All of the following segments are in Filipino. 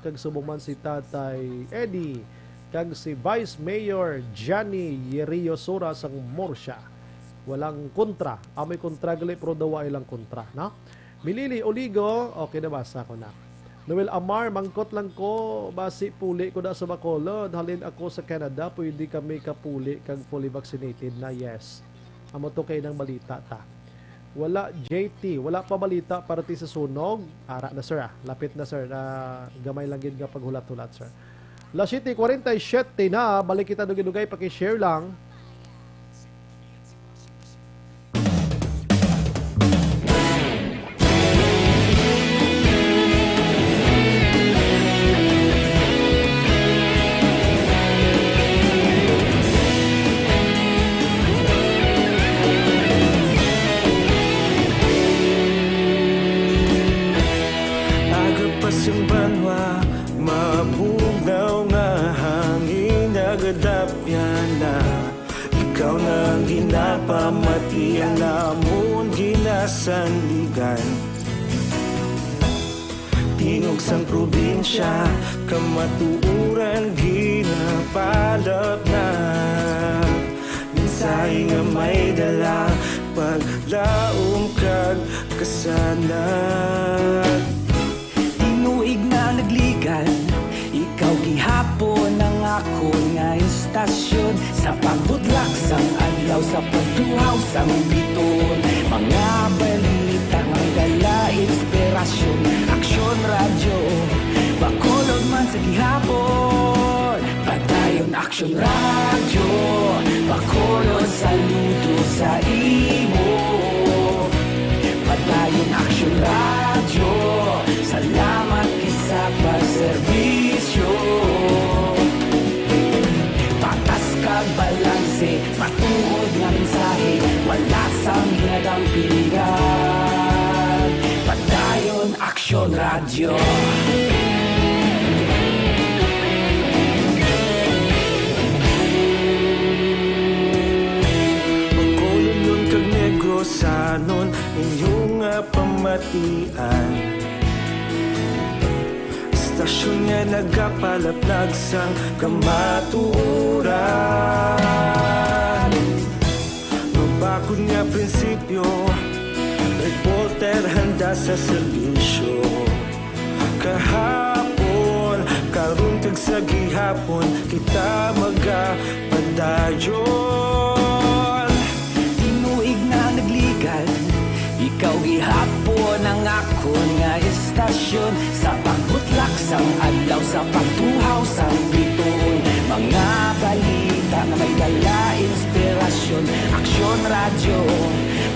kag subong man si Tatay Eddie kag si Vice Mayor Johnny Yerio Sura sang Morsha. Walang kontra. Amoy kontra gali pero dawa ilang kontra, no? Milili Oligo, okay, nabasa ko na. Noel Amar, mangkot lang ko, basi puli ko na sa Bacolod. Halin ako sa Canada, pwede kami kapuli kag fully vaccinated na, yes. Amo to kay ng balita ta. Wala JT, wala pa balita para ti sa sunog. Ara na sir, lapit na sir, na gamay lang gid nga paghulat-hulat sir. La City 47 na, balik kita dugay-dugay paki-share lang. Pamatian namon ginasandigan Tingog sang probinsya kamatuuran ginapalap na Minsay nga may dala paglaom kag kasanag Tinuig na nagligan ikaw gihapon ang ako nga istasyon Sa pagbudlak sang adlaw sa pagduhaw sang biton Mga balita nga dala inspirasyon Aksyon radyo Bacolod man sa gihapon Padayon aksyon radyo Bacolod saludo sa imo Padayon aksyon radyo Salamat kisa pagserbisyo Patas kag balanse Matuod nga mensahe Wala sang hinagang pilihan Padayon Aksyon Radyo Bacolod kag Negrosanon Inyong pamatian Stasyon nga nagapalaplag sang kamaturan Mabakod nga prinsipyo Reporter handa sa serbisyo Kahapon, karun kag sa gihapon Kita magapadayon Tinuig na nagligan Ikaw gihapon ang ako nga istasyon Sa pagbutlak sang adlaw Sa pagtuhaw sang biton Mga balita na may dala inspirasyon Aksyon radyo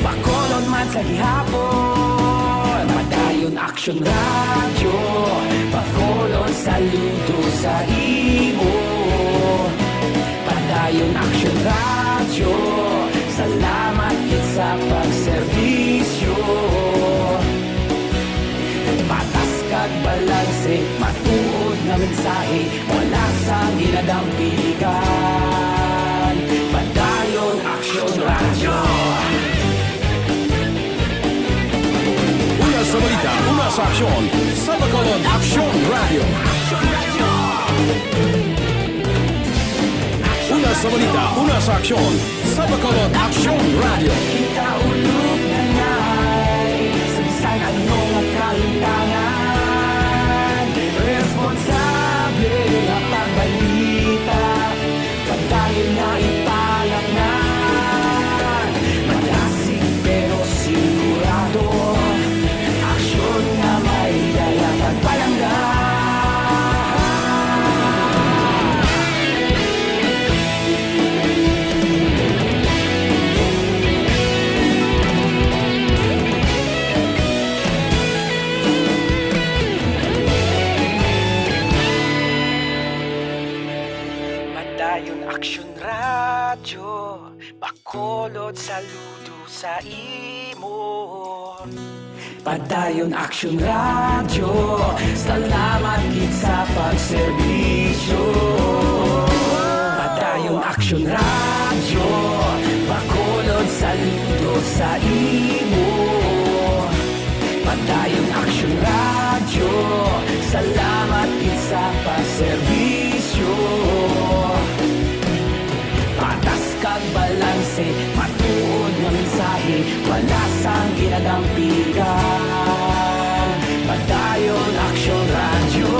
Bacolod man sa gihapon Padayon Aksyon radyo Bacolod saludo sa imo Padayon Aksyon radyo Salamat kit sa pagserbisyo Patas kag balanse Matuod nga mensahe Wala sang hinagang piligan Padayon Aksyon Radyo Una sa balita, una sa aksyon Sa Bacolod Aksyon Radio Una sa balita, una sa aksyon Sa Bacolod Aksyon Radio Kita ulog na ngay Sa bisan anong kalintangan Responsable na pagbalita Pagdayon na ipalak na Malasig pero sigurado Aksyon na may dalang pagpalanggan Aksyon Radyo Bacolod saludo sa imo Padayon Aksyon Radyo Salamat kit sa pagserbisyo Padayon Aksyon Radyo Bacolod saludo sa imo Padayon Aksyon Radyo Salamat kit sa ginadampigan. Padayon Aksyon Radio.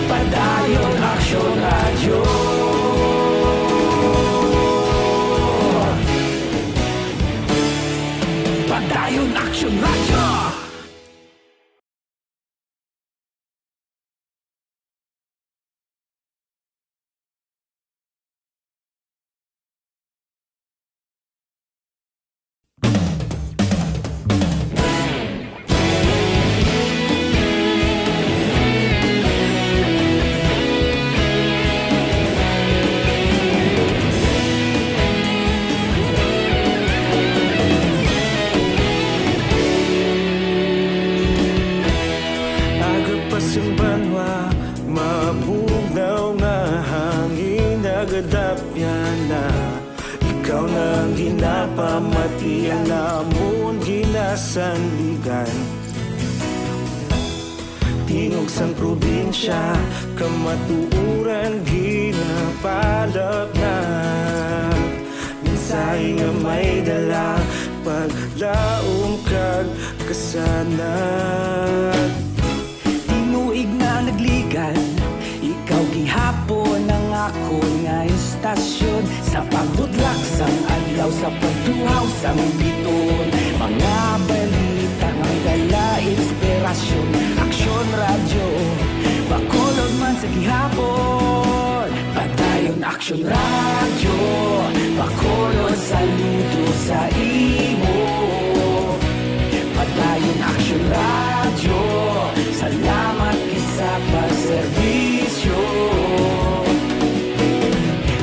Padayon Aksyon Radio. Padayon Aksyon Radio. Banwa, mabugnaw nga hangin nagadapyan na. Ikaw nang ginapamatian namon ginasandigan. Tingog sang probinsya, kamatuuran ginapalap na. Minsay nga may dala, paglaom kag kasanat. Tinuig na nagligan, ikaw gihapon ang ako nga istasyon. Sa pagbutlak sang adlaw, sa pagduhaw sang biton. Mga balita nga dala inspirasyon. Aksyon Radio, bakolod man sa gihapon. Padayon Aksyon Radio, bakolod saludo sa imo. Padayon Aksyon Radio, salamat kisa pagserbisyo.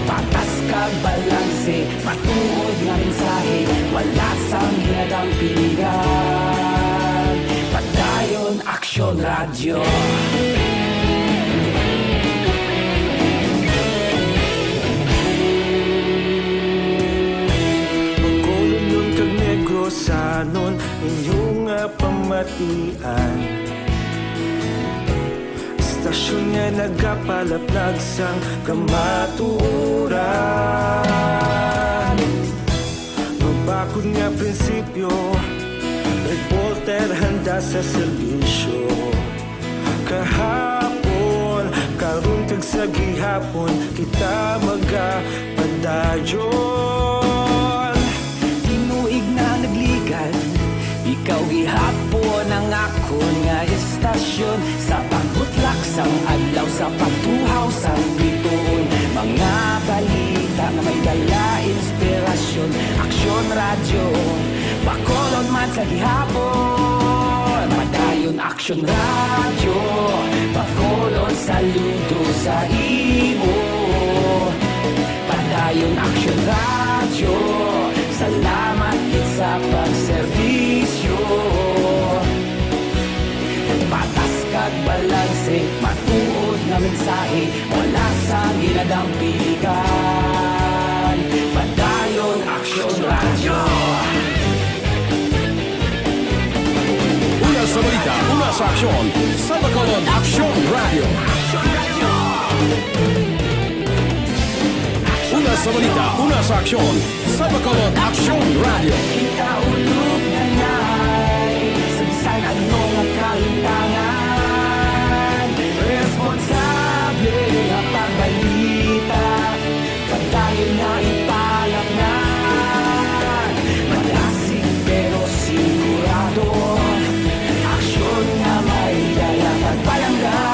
Patas kag balanse, matuod nga mensahe, wala sang ginadampigan. Padayon Aksyon Radio. Magkulunod kag Negrosanon, inyong pamatian. Istasyon nga nagapalaplag sang kamatuuran. Magbakod nga prinsipyo, reporter handa sa serbisyo. Kahapon, karon kag sa gihapon, kita magapadayon. Tinuig na nagligan, ikaw gihapon ang ako nga istasyon. Sa pagbutlak sang adlaw, sa pagtuhaw sang biton. Mga balita nga may dala inspirasyon. Aksyon Radio, bakolod man sa gihapon. Padayon Aksyon Radio, bakolod saludo sa imo. Padayon Aksyon Radio, salamat kit sa pagserbisyo. Patas kag balanse, matuod nga mensahe, wala sang ginadampigan. Padayon Aksyon Radio. Una sa balita, una sa aksyon, sa Bacolod Aksyon Radio. Una sa balita, una sa aksyon, sa Bacolod Aksyon Radio. Kita ulog na na'y sabisan ano nga kalintangan. Responsable nga pagbalita, padayon nga ipalak na. Malasig pero sigurado, aksyon nga may dala pagpalanggan.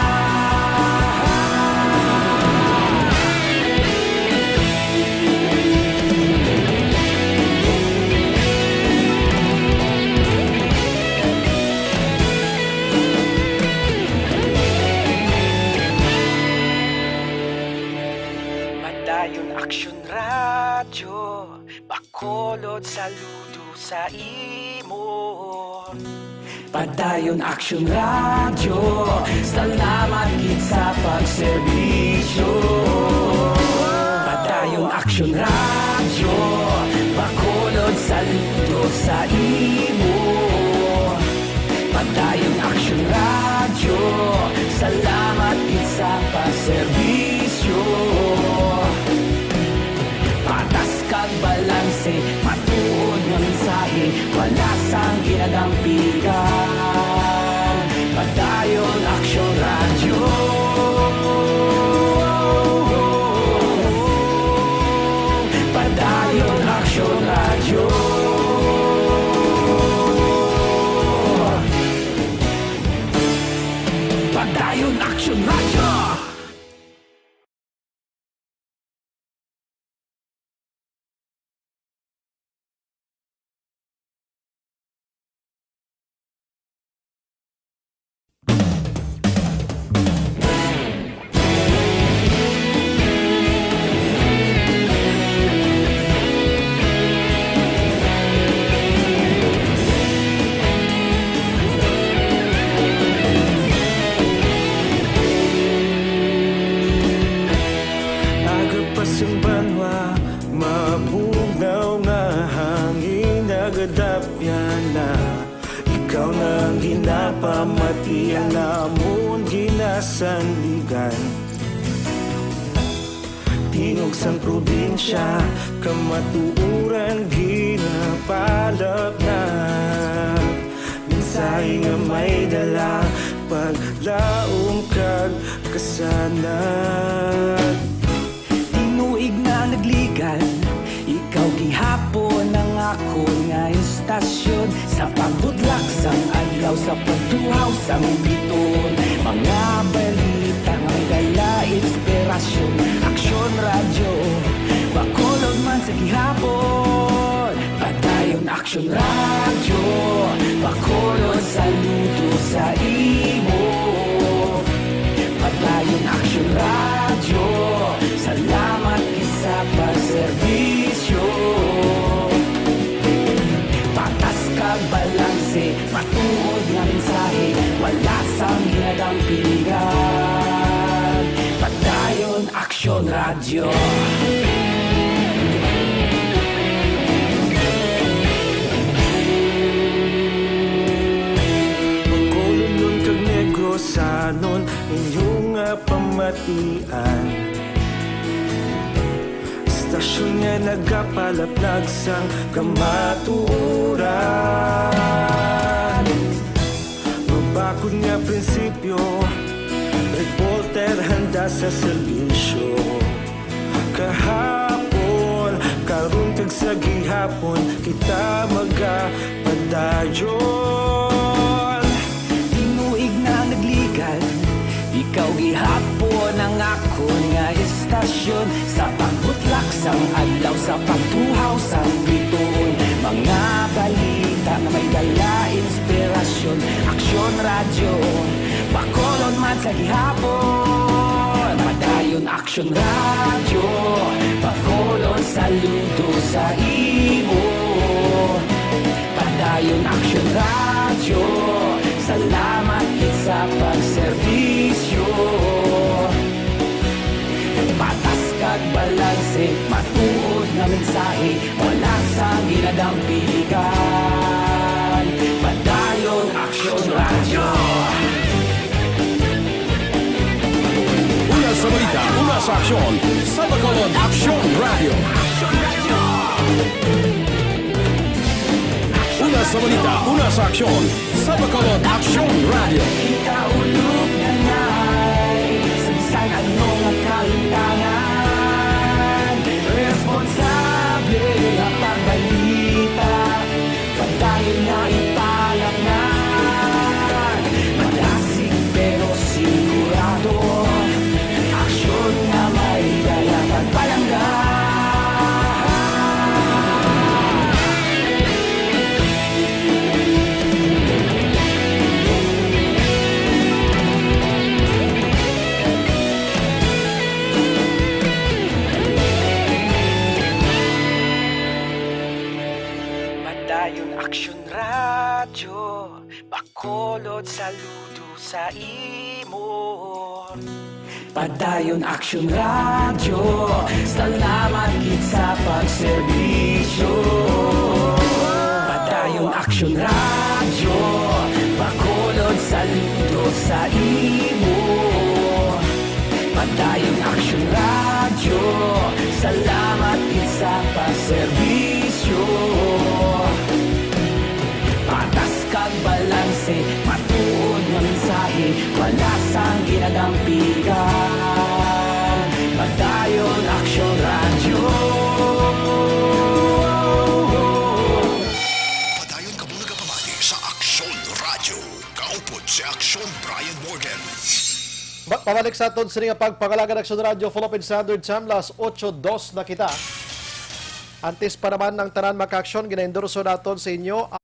Padayon Aksyon Radio, bakolod saludo sa imo. Padayon Aksyon Radio, salamat kit sa pagserbisyo. Padayon Aksyon Radio, bakolod saludo sa imo. Padayon Aksyon Radio, salamat kit sa pagserbisyo. Patas kag ginadampigan. Padayon Aksyon Radyo. Padayon Aksyon Radyo. Padayon Aksyon Radyo. Agapasang banwa, mabugaw nga hangin nagadapyan na. Ikaw nang ginapamatian namon ginasandigan. Tingog sang probinsya, kamatuuran ginapalap na. Minsay nga may dala, paglaom kag kasanag. Tinuig na nagligan, ikaw gihapon ang ako nga istasyon. Sa pagbudlak sang adlaw, sa pagtuhaw sang biton. Mga balita nga may dala inspirasyon. Aksyon Radyo, bakolod man sa gihapon. Padayon Aksyon Radyo, bakolod saludo sa imo. Padayon Aksyon Radyo, salamat sa pagserbisyo. Patas kag balanse, matuod nga mensahe, wala sang ginadampigan. Padayon Aksyon Radyo. Magkulunod kag negosanon, inyong nga pamatian. Stasyon nga nagapalaplag sang kamatuuran. Mabakod nga prinsipyo, reporter handa sa serbisyo. Kahapon, karon kag sa gihapon, kita magapadayon. Tinuig na nagligan, ikaw gihapon ang ako nga istasyon. Sa pagbutlak sang adlaw, sa pagtuhaw sang biton. Mga balita na may dala inspirasyon. Aksyon Radyo, bakolon man sa gihapon. Padayon Aksyon Radyo, bakolon saludo sa imo. Padayon Aksyon Radyo, salamat sa pagserbisyo. Patas kag balanse, matuod na mensahe, wala sang ginadampigan. Padayon Aksyon Radyo. Una sa balita, una sa aksyon, sa Bacolod Aksyon Radio. Una sa balita, una sa aksyon, sa Bacolod Aksyon Radio. Kita ulog na na'y sansan anong ang kalintangan. Responsable ang pagbalita, padayon na ipalaknan. Malasig pero sigurado, aksyon na may dala pagpalanggan. Padayon Aksyon Radyo, bakolod saludo sa imo. Padayon Aksyon Radyo, salamat gid sa pagserbisyo. Padayon Aksyon Radyo, bakolod saludo sa imo. Padayon Aksyon Radyo, salamat gid sa pagserbisyo. Patas Upod si Aksyon Brian Morgan. Pabalik sa aton sa nga pagpangalaga ng Aksyon Radio Philippine Standard Time, las 8:02 na kita. Antes pa naman ng tanan maka-aksyon, gina-endorso naton sa inyo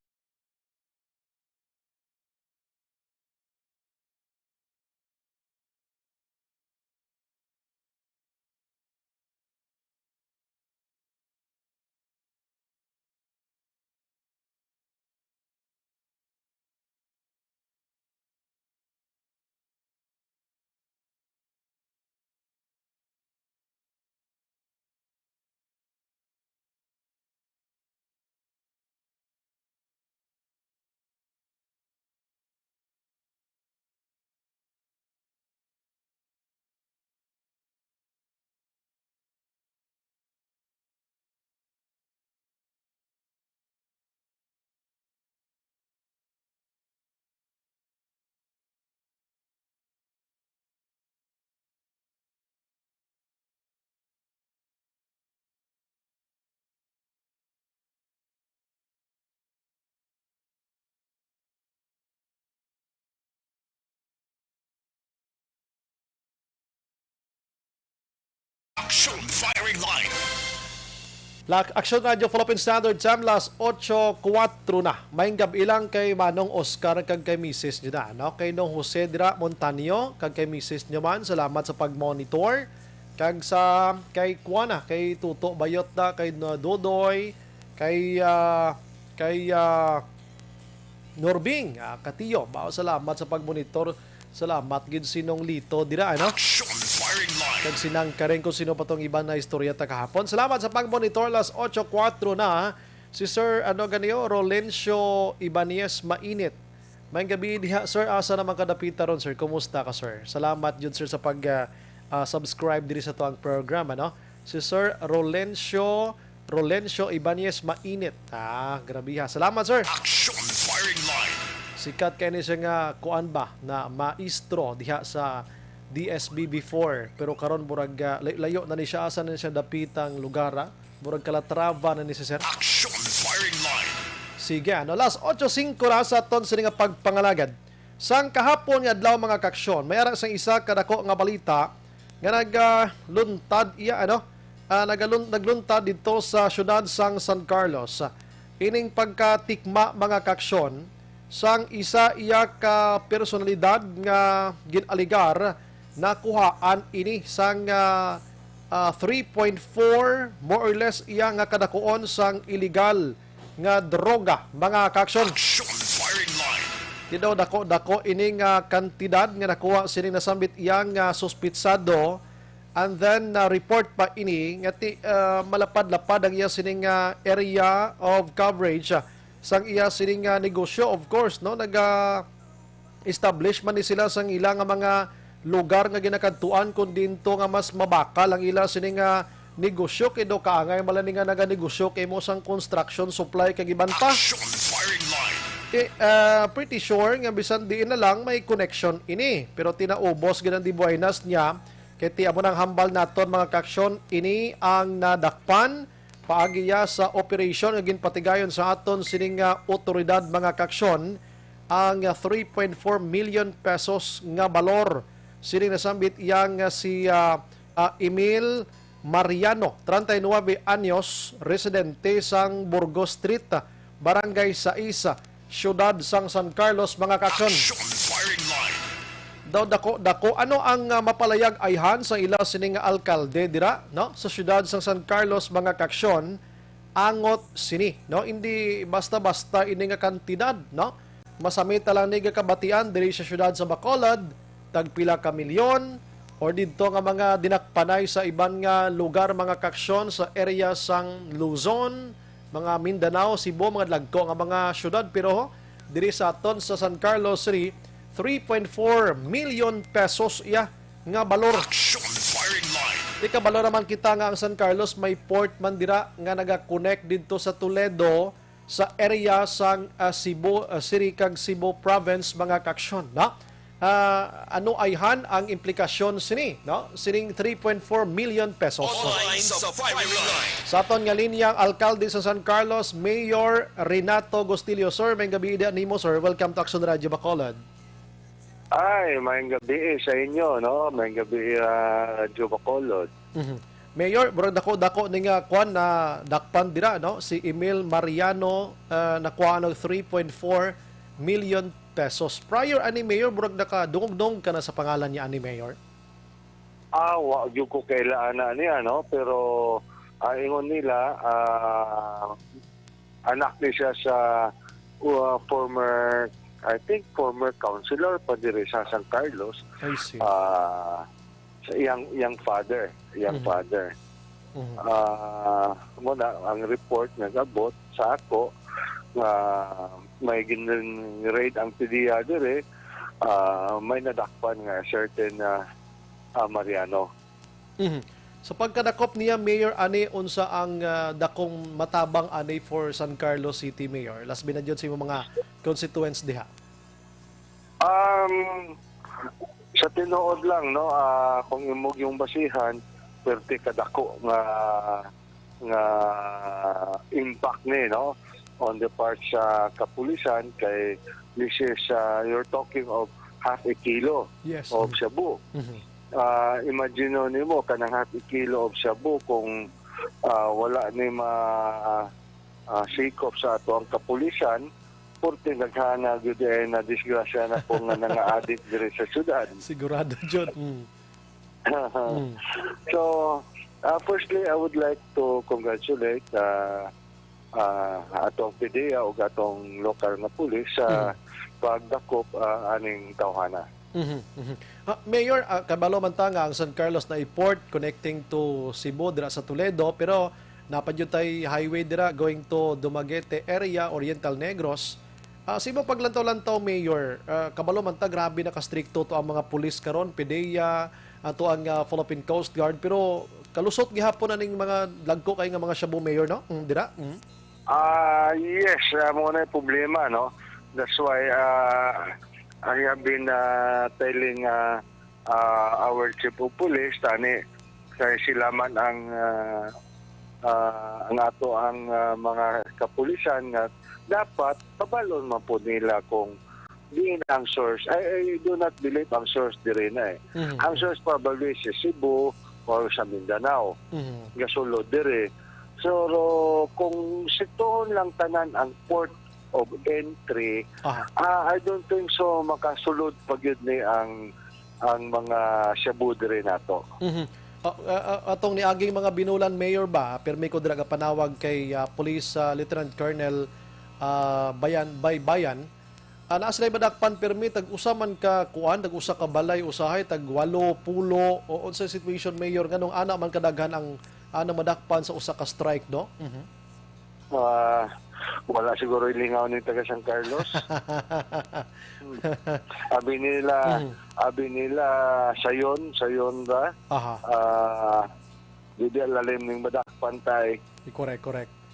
Aksyon Firing Line. Aksyon Radio Philippine Standard Time, las 8:04 na. Maying gabi lang kay Manong Oscar kag kay Mrs. nyo na. No? Kay Nong Jose Dira Montaño kag kay Mrs. nyo man. Salamat sa pag-monitor. Kag sa kay Kuana, kay Tuto Bayot na, kay Dodoy, kay Norbing, Katiyo. Salamat sa pag-monitor. Salamat gid sinong Lito Dira, ano? Aksyon Firing Line. Kag sinangka rin kung sino pa tong ibang na istorya ta kahapon. Salamat sa pag-monitor, las 8:04 na. Si Sir Rolencio Ibanez Mainit. May gabi diha, Sir. Asa naman kadapita ron, Sir? Kumusta ka, Sir? Salamat yun, Sir, sa pag-subscribe diri sa tuang program, ano? Si Sir Rolencio Ibanez Mainit. Grabe ha. Salamat, Sir. Aksyon Firing Line. Sikat kay ni siya nga kuan ba na maestro diha sa DSB before, pero karon murag layo na ni siya, asa na siya dapitang lugar, murag Calatrava na ni si Sir. Aksyon Firing Line. Sige, las 8:05 na sa aton sa nga pagpangalagad. Sang kahapon nga adlaw mga kaksyon, may ara sang isa kadako nga balita nga nagluntad nagluntad dito sa syudad sang San Carlos. Ining pagkatikma mga kaksyon sang isa iya ka personalidad nga ginaligar na kuhaan ini sang 3.4 more or less iya nga kadakuon sang illegal nga droga mga kaksyon. Aksyon Firing Line. Tidaw dako ini nga kantidad nga nakuha sining nasambit iyang suspitsado, and then report pa ini nga malapad-lapad ang iya sining area of coverage sang iya sining negosyo. Of course, no, establish man ni sila sang ilang mga lugar nga ginakadtuan kun dinto nga mas mabakal ang ila sining negosyo, kay do kaangay malani nga naganegosyo kay mo sang construction supply kag iban pa. Aksyon Firing Line. Pretty sure nga bisan diin na lang may connection ini, pero tinaubos ginan di buenas niya kay ti amo nang hambal naton mga kaksyon ini ang nadakpan paagiya sa operation nga ginpatigayon sa aton sining otoridad mga kaksyon ang 3.4 million pesos nga balor sining nasambit iyang si Emil Mariano, 39 anyos, residente sang Burgos Street, Barangay 6, Siyudad sang San Carlos mga kaksyon. Aksyon Firing Line. Daw dako ano ang mapalayag ayhan sa ila sining alkalde dira, no, sa siyudad sang San Carlos mga kaksyon, angot sini, no, hindi basta-basta ini nga kantidad, no, masamit lang ni kabatian diri sa siyudad sa Bacolod, tagpila ka milyon, or dito nga mga dinakpanay sa iban nga lugar mga kaksyon sa area sang Luzon, mga Mindanao, Cebu, mga lagko nga mga siyudad, pero diri sa aton sa San Carlos City 3.4 million pesos iya nga balor. Aksyon Firing Line. Di ka balor naman kita nga ang San Carlos may port man dira nga naga-connect dito sa Toledo sa area sang Cebu City kag Cebu Province mga kaksyon, no? Ano ayhan ang implikasyon sini, no? Sining 3.4 million pesos. Online sa Firing Line. Sa aton nga linyang alkalde sa San Carlos, Mayor Renato Gostilio. Sir, may gabi nimo, sir. Welcome to Action Radio Bacolod. Ay, mayang gabi sa inyo, no? Mayang gabi, Radyo Bacolod. Mayor, murag dako ni nga kwan na dakpan dira, no? Si Emil Mariano nakuha ng 3.4 million pesos. Prior ani Mayor, murag dungog ka na sa pangalan niya ani Mayor. Wag yung ko kailaan na niya, no? Pero, ingon nila, anak ni siya sa former councilor pa diri sa San Carlos. I see. Sa iyang father. Muna, ang report nagabot sa ako nga may gin-raid ang PDEA dire, may nadakpan nga certain Mariano. So pagkadakop niya Mayor ani unsa ang dakong matabang ani for San Carlos City Mayor. Last binadyon sa imong mga constituents diha. Sa tinuod lang, no, kung imog yung basihan, pwerte kadako nga impact ni, no, on the part sa kapulisan kay this is you're talking of half a kilo Yes. of shabu. Imagine nimo kanang half a kilo of shabu kung wala ni sikop sa ato ang kapulisan, purti naghana gyud na disgrasya na po nga nga-addict dire sa syudad. Sigurado jud. So, firstly, I would like to congratulate atong PDEA o atong local na pulis sa pagdakop aning tawhana. Mayor, kabalo man ta nga ang San Carlos na port connecting to Cebu dira sa Toledo, pero napadyo tay highway dira going to Dumaguete area, Oriental Negros. Sa imong paglantaw-lantaw, Mayor, kabalo man ta grabe na ka-stricto to ang mga pulis karon, PDEA, ato ang Philippine Coast Guard, pero kalusot gihapon na ning mga lagko kay nga mga shabu, Mayor, no? Dira? Yes, mo na yung problema, no? That's why I have been telling our chief of police tani kay sila man ang ato ang mga kapulisan nga dapat pabalon man po nila kung diin ang source. I do not believe ang source dire na eh. Ang source probably is Cebu or sa Mindanao. Gasulod dire. So kung sitoon lang tanan ang port of entry, I don't think so makasulod pagyud ni ang mga shabu dire nato. Atong niaging mga binulan, Mayor ba, permi ko dira panawag kay Police Lieutenant Colonel Bayan, naa sila madakpan permi tag-usa man ka kuan, tag-usa ka balay usahay, tag-8 pulo o sa situation, Mayor, nganong ana man kadaghan ang ana madakpan sa usa ka strike, no? Wala siguro ilingaw ni taga San Carlos. Abi nila sayon ba? Di lalim ning madakpan tay. Correct.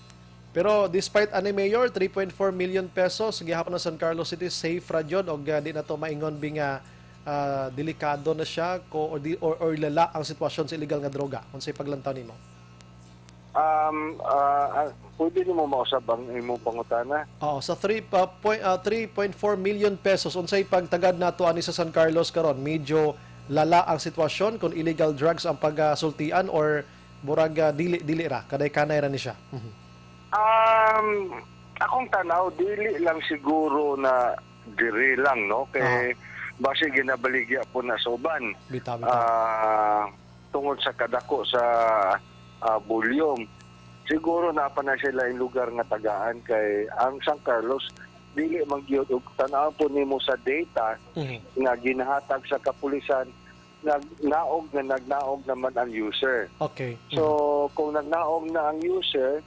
Pero despite ani Mayor, 3.4 million pesos gihapon na San Carlos City, safe ra jud og di na to maingon binga delikado na siya or lala ang sitwasyon sa illegal nga droga. Unsay paglantaw nimo? Pwede mo mausap ang imong pangutana? Sa 3.4 million pesos, unsay pagtagad nato ani sa San Carlos karon? Medyo lala ang sitwasyon kung illegal drugs ang pagsultian or murag dili ra, kaday-kanay ra ni siya. Akong tanaw, dili lang siguro na diri lang, no? Kay base ginabaligya po na sa uban. Bitaw. Tungod sa kadako sa volume. Siguro napa na sila yung lugar nga tagaan kay ang San Carlos dili man gyud og tan-aw po nimo sa data nga ginahatag sa kapulisan nagnaog naman ang user. Okay. So kung nagnaog na ang user,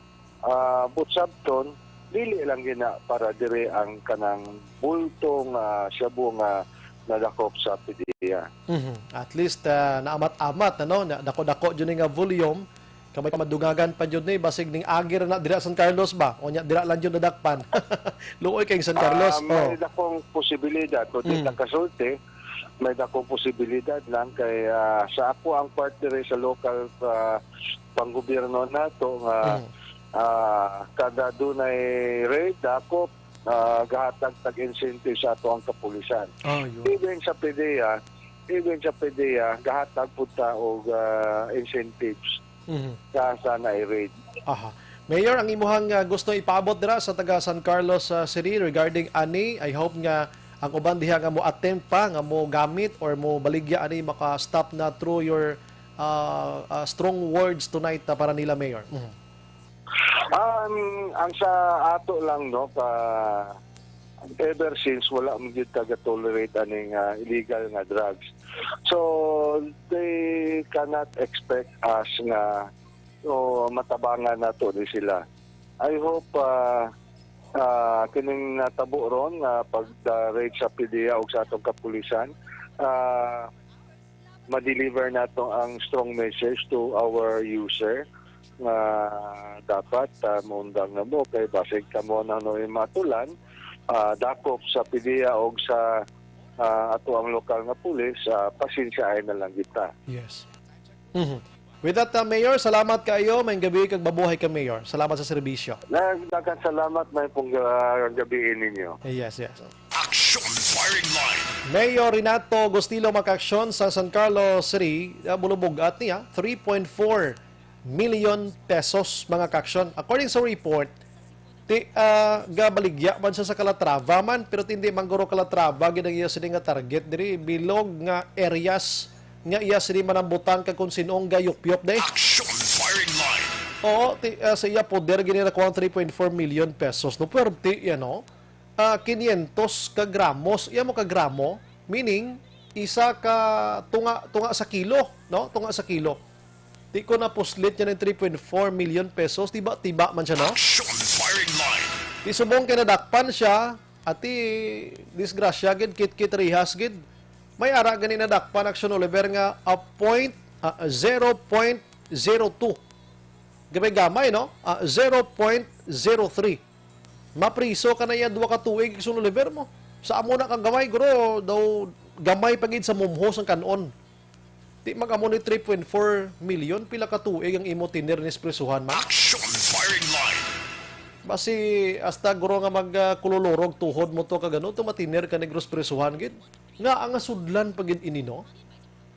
butsabton dili lang gina para dire ang kanang bultong shabu nga nadakop sa PDEA. At least naamat-amat ano, dako-dako jud nga volume. Kamay madugagan pa jud ni basig ning agir na dira San Carlos ba? Onya dira lang jud nadakpan. Luoy kay San Carlos. May dakong posibilidad kung di kasulti, may dakong posibilidad lang kay sa ako ang part dire sa local panggobyerno nato nga kada dunay raid dakop gahatag tag-incentive sa ato ang kapulisan. Yun. Even sa PDEA, gahatag po ta og incentives sa na-raid. Aha. Mayor, ang imuhang gusto ipaabot dira sa taga San Carlos City regarding ani, I hope nga ang uban diha nga mo attempt pa nga mo gamit or mo baligya ani maka-stop na through your strong words tonight para nila, Mayor. Ang sa ato lang no ever since wala man gyud taga-tolerate aning illegal nga drugs. So they cannot expect us nga matabangan nato ni sila. I hope kining natabo ron pag-raid sa PDEA o sa atong kapulisan, ma-deliver nato ang strong message to our user nga dapat mundang na mo kay basig ka mo na matulan dakop sa PDEA o sa ato ang lokal nga pulis, pasensyahan na lang kita. Yes. With that, Mayor, salamat kayo. May gabi kag mabuhay ka, Mayor. Salamat sa serbisyo. Daghang salamat may pong gabiin ninyo. Yes. Action firing line. Mayor Renato Gustilo makaksyon sa San Carlos City, bulubugat niya 3.4 million pesos mga kaksyon. According sa report, gabaligya man siya sa Calatrava man, pero hindi mangguro Calatrava ginang iya sini nga target diri bilog nga areas nga iya sini manambutan kag kun sinong gayupyop day. Action firing line. Oo, sa iya poder ginira ko 3.4 million pesos. No, pero yan no. 500 ka gramos, iya mo ka gramo, meaning isa ka tunga sa kilo, no? Tunga sa kilo. Di ko na puslit yan ng 3.4 million pesos, tiba man siya, no? Action firing line. Di subong kinadakpan siya, at disgrasya gid kit rihas gid. May ara gani nadakpan action Oliver nga 0.02. Gamay-gamay, no? 0.03. Mapriso ka na yan 2 ka tuig action Oliver mo. Sa amo na kang gamay, guro, daw gamay pagid sa mumhos ang kanon. Di mag-amo ni 3.4 million, pila ka tuig ang imo tinir ni espresuhan man. Action firing line. Basi hasta guro nga magkululurog tuhod mo to kagano to matinir ka negros presuhan gid. Nga ang sudlan pagid ini no.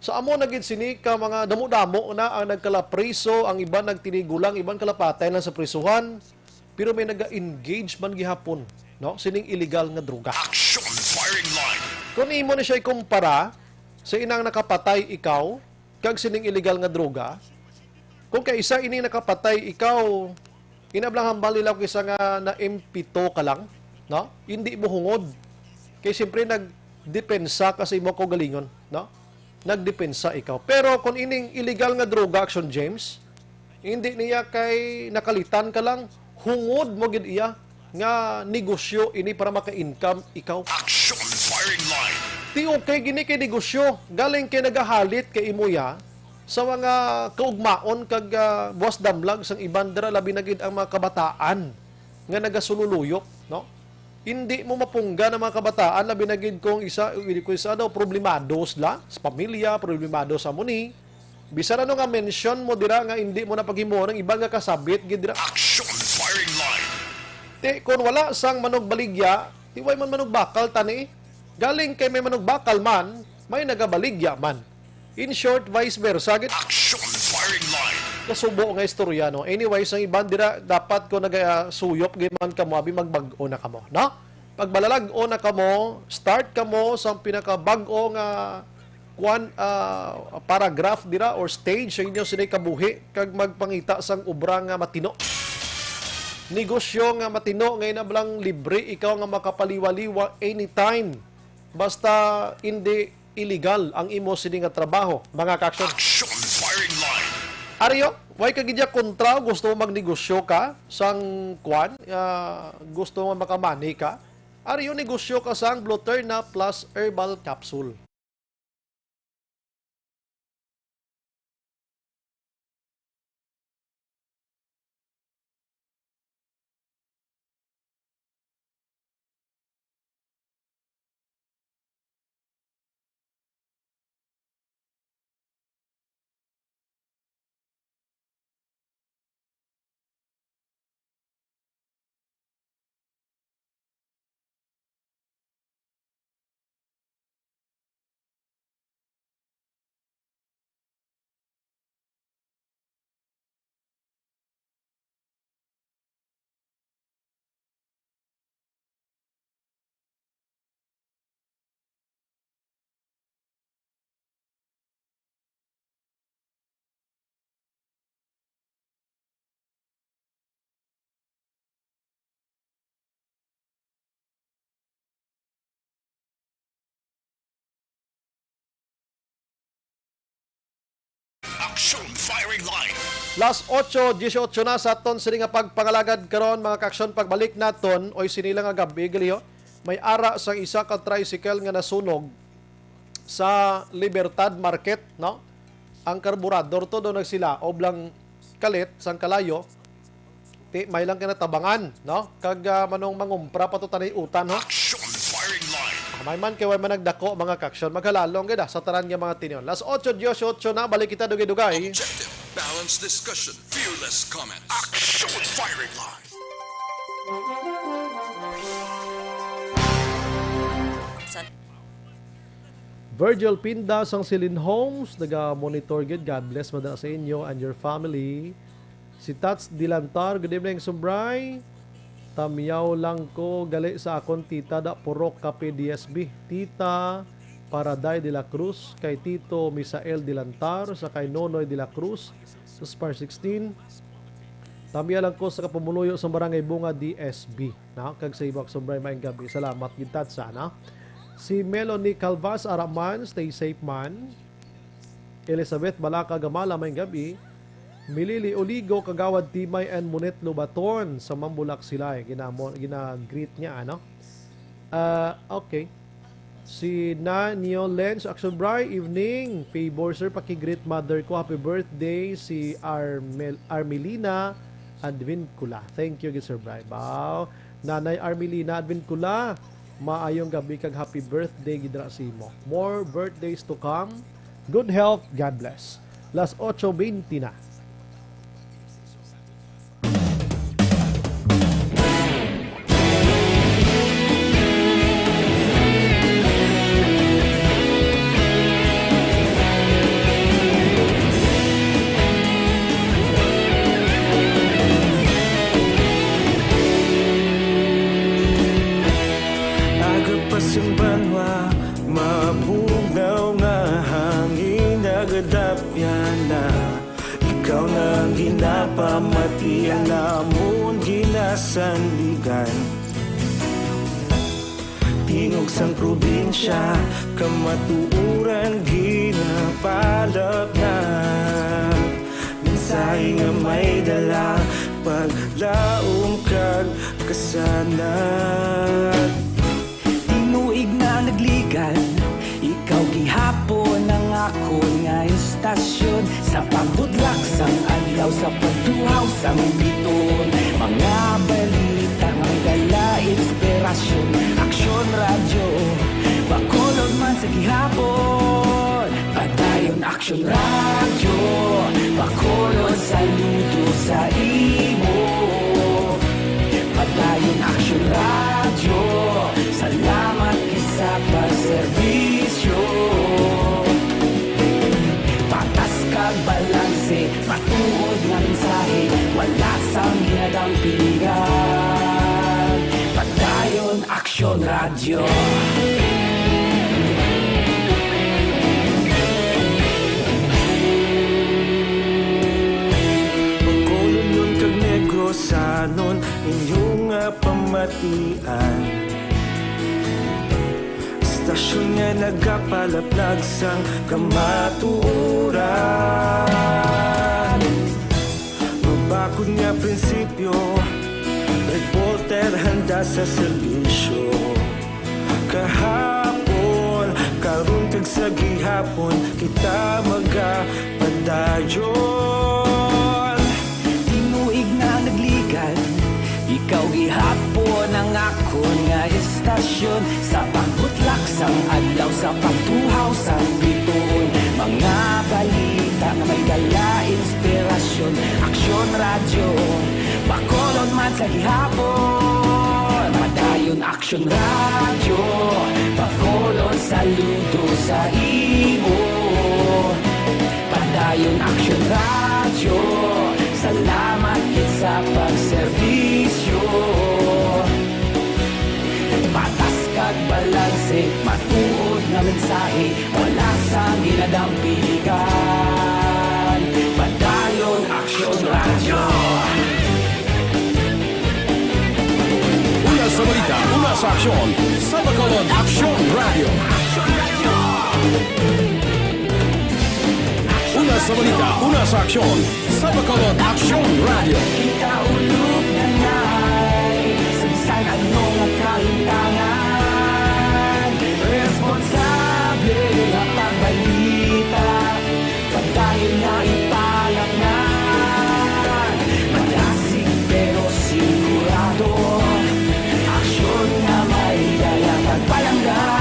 Sa amo na gid sini ka mga damo-damo na ang nagkalapriso, ang iban nagtinigulang, iban kalapatay lang sa presuhan, pero may naga-engage man gihapon, no? Sining illegal nga droga. Action firing line. Kung imo na siya ikumpara sa inang nakapatay ikaw kag sining illegal nga droga, kung kaisa ini nakapatay ikaw, inablang hambal nila kisa nga na impito ka lang, no? Hindi mo hungod. Kay siyempre nagdepensa ka sa imo kaugalingon, no? Nagdepensa ikaw. Pero kung ining illegal nga droga action James, hindi niya kay nakalitan ka lang, hungod mo gid iya nga negosyo ini para maka-income ikaw. Action firing line. Ti okay gini kay negosyo, galing kay nagahalit kay imuya sa mga kaugmaon kag buwas damlag sang iban dira labi na gid ang mga kabataan nga nagasululuyok, no? Hindi mo mapungga ng mga kabataan labi na gid kung isa daw problemados la sa pamilya, problemado sa muni. Bisan ano nga mention mo dira nga hindi mo na paghimo ng ibang nga kasabit gid dira. Action firing line. Ti kung wala sang manog baligya, ti way man manog bakal tani. Galing kay may manog bakal man, may nagabaligya man. In short, vice versa. Action firing line. Kasubo nga istorya, no? Anyways, ang iban dira, dapat ko nagasuyop, giman ka mo, abi magbag-o na ka mo, no? Pag balalag-o na ka mo, start ka mo sa pinakabag-o nga paragraph dira or stage sa inyo sinay kabuhi, kag magpangita sang ubra nga matino. Negosyo nga matino, ngayon na blang libre, ikaw nga makapaliwaliwa anytime. Basta hindi illegal ang imo sini nga trabaho, mga kaksyon. Action firing line. Ariyo, way kagidya kontra, gusto mo magnegosyo ka sang gusto mo makamani ka. Ariyo, negosyo ka sang Bluterna plus herbal capsule. Action firing line. Las 8:18 na sa aton sini nga pagpangalagad karon mga kaksyon pagbalik naton oy sinila nga gabi gali may ara sang isa ka tricycle nga nasunog sa Libertad Market, no? Ang karburador to do nagsila oblang kalit sang kalayo may lang kinatabangan, no? Kag manong mangumpra pa to tanay utan, no? Action firing line. May man kay way managdako mga kaksyon maghalalong gid sa tanan nga mga tinyon. Las 8:18 na balik kita dugay-dugay. Objective. Balanced discussion. Fearless comments. Action firing line. Virgil Pinda sang Silin Homes naga-monitor gid. God bless madala sa inyo and your family. Si Tats Dilantar, good evening Sumbray. Tamiyaw lang ko gali sa akon tita da Purok Kape DSB. Tita Paraday de la Cruz, kay Tito Misael Dilantar, sa kay Nonoy de la Cruz, sa Spar 16. Tamiyaw lang ko sa kapumuluyo sa Barangay Bunga DSB. Na? Kag sa ibang Sumbray maing gabi. Salamat gid Tats sana. Si Melanie Calvas Araman, stay safe man. Elizabeth Balaka Gamala maing gabi. Milili Oligo Kagawad Timay and Munet Lubaton sa Mambulak sila gina-greet niya ano. Okay. Si Nanio Lens Action Bray evening. Favor sir paki-greet mother ko happy birthday si Armelina Advincula. Thank you Sir Bray. Wow. Nanay Armelina Advincula, maayong gabi kag happy birthday gidra sa imo. More birthdays to come. Good health, God bless. Las 8:20 na. Pamatian namon ginasandigan tingog sang probinsya kamatuuran ginapalap na mensahe nga may dala paglaom kag kasanat tinuig na nagligan ikaw gihapon ang ako nga istasyon sa pagbudlak sang adlaw sa pagduhaw sang biton mga balita nga dala inspirasyon aksyon radyo bakolod man sa gihapon padayon aksyon radyo bakolod saludo sa imo padayon aksyon radyo salamat kisa pagserbisyo patas kag balanse matuod nga mensahe wala sang ginadampigan padayon aksyon radyo Bacolod nun kag Negrosanon inyong pamatian istasyon nga nagapalaplag sang kamatuuran mabakod nga prinsipyo reporter handa sa serbisyo kahapon karon kag sa gihapon kita magapadayon tinuig na nagligan ikaw gihapon ang akon nga istasyon sa pagbutlak sang adlaw sa pagtuhaw sang biton mga balita nga may dala inspirasyon aksyon radyo bakolod man sa gihapon padayon aksyon radyo bakolod saludo sa imo padayon aksyon radyo salamat kit sa pagserbisyo patas kag balanse matuod nga mensahe wala sang ginadampigan padayon aksyon radyo Una sa balita, una sa aksyon. Sa Bacolod Action Radio. Una sa balita, una sa aksyon sa Bacolod Action Radio. Ikaulog na na'y Sansan anong kahintangan Responsable na pagbalita Pagdayon na ipalaknan Malasig pero sigurado Aksyon na may dalang pagpalanggan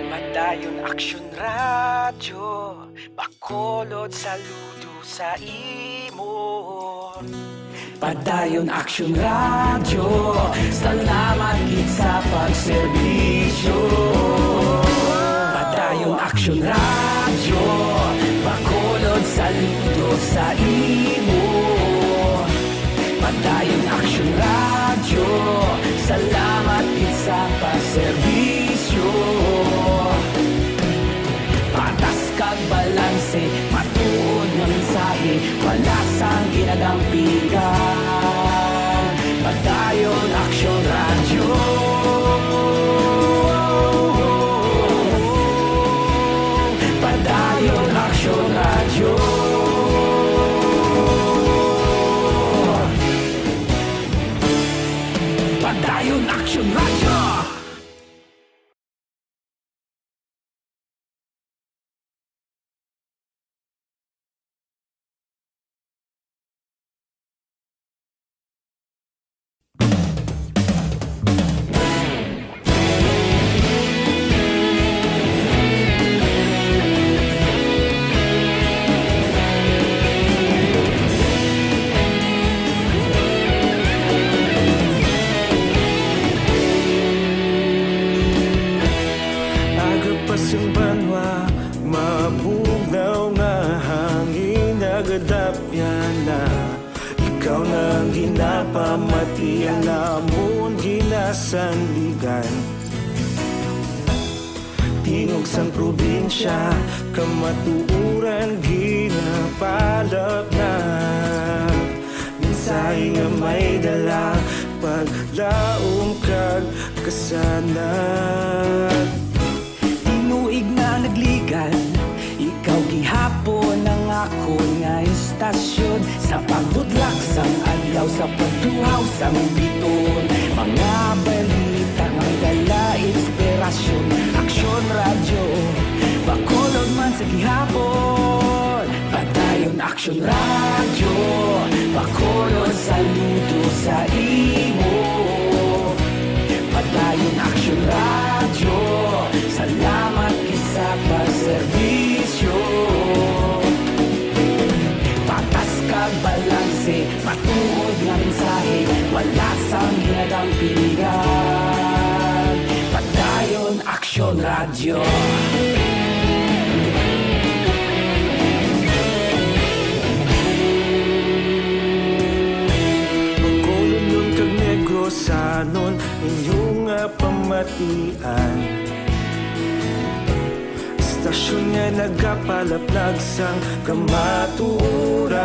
Padayon Aksyon Radyo Bacolod saludo sa imo Padayon Aksyon Radyo Salamat gid sa pagserbisyo Padayon Aksyon Radyo Bacolod saludo sa imo Padayon Aksyon Radyo Salamat gid sa pagserbisyo Patas kag balanse, matuod nga mensahe, wala sang ginadampigan. Padayon Aksyon Radyo. Padayon Aksyon Radyo. Padayon Aksyon Radyo. Agapasang banwa, mabugnaw nga hangin nagadapyan na ikaw nang ginapamatian namon ginasandigan tingog sang probinsya kamatuuran ginapalap na minsay nga may dala paglaom kag kasanat Tinuig na nagligan Ikaw gihapon ang ako nga istasyon Sa pagbudlak sang adlaw Sa pagtuhaw sang biton Mga balita nga dala inspirasyon Aksyon Radyo Bacolod man sa gihapon Padayon Aksyon Radyo Bacolod saludo sa imo Padayon Aksyon Radyo Salamat kisa pagserbisyo Patas kag balanse Matuod nga mensahe Wala sang ginadampigan Padayon Aksyon Radyo Bacolod nun kag Negros sanon inyong pamatian Istasyon nga nagapalaplag sang kamaturan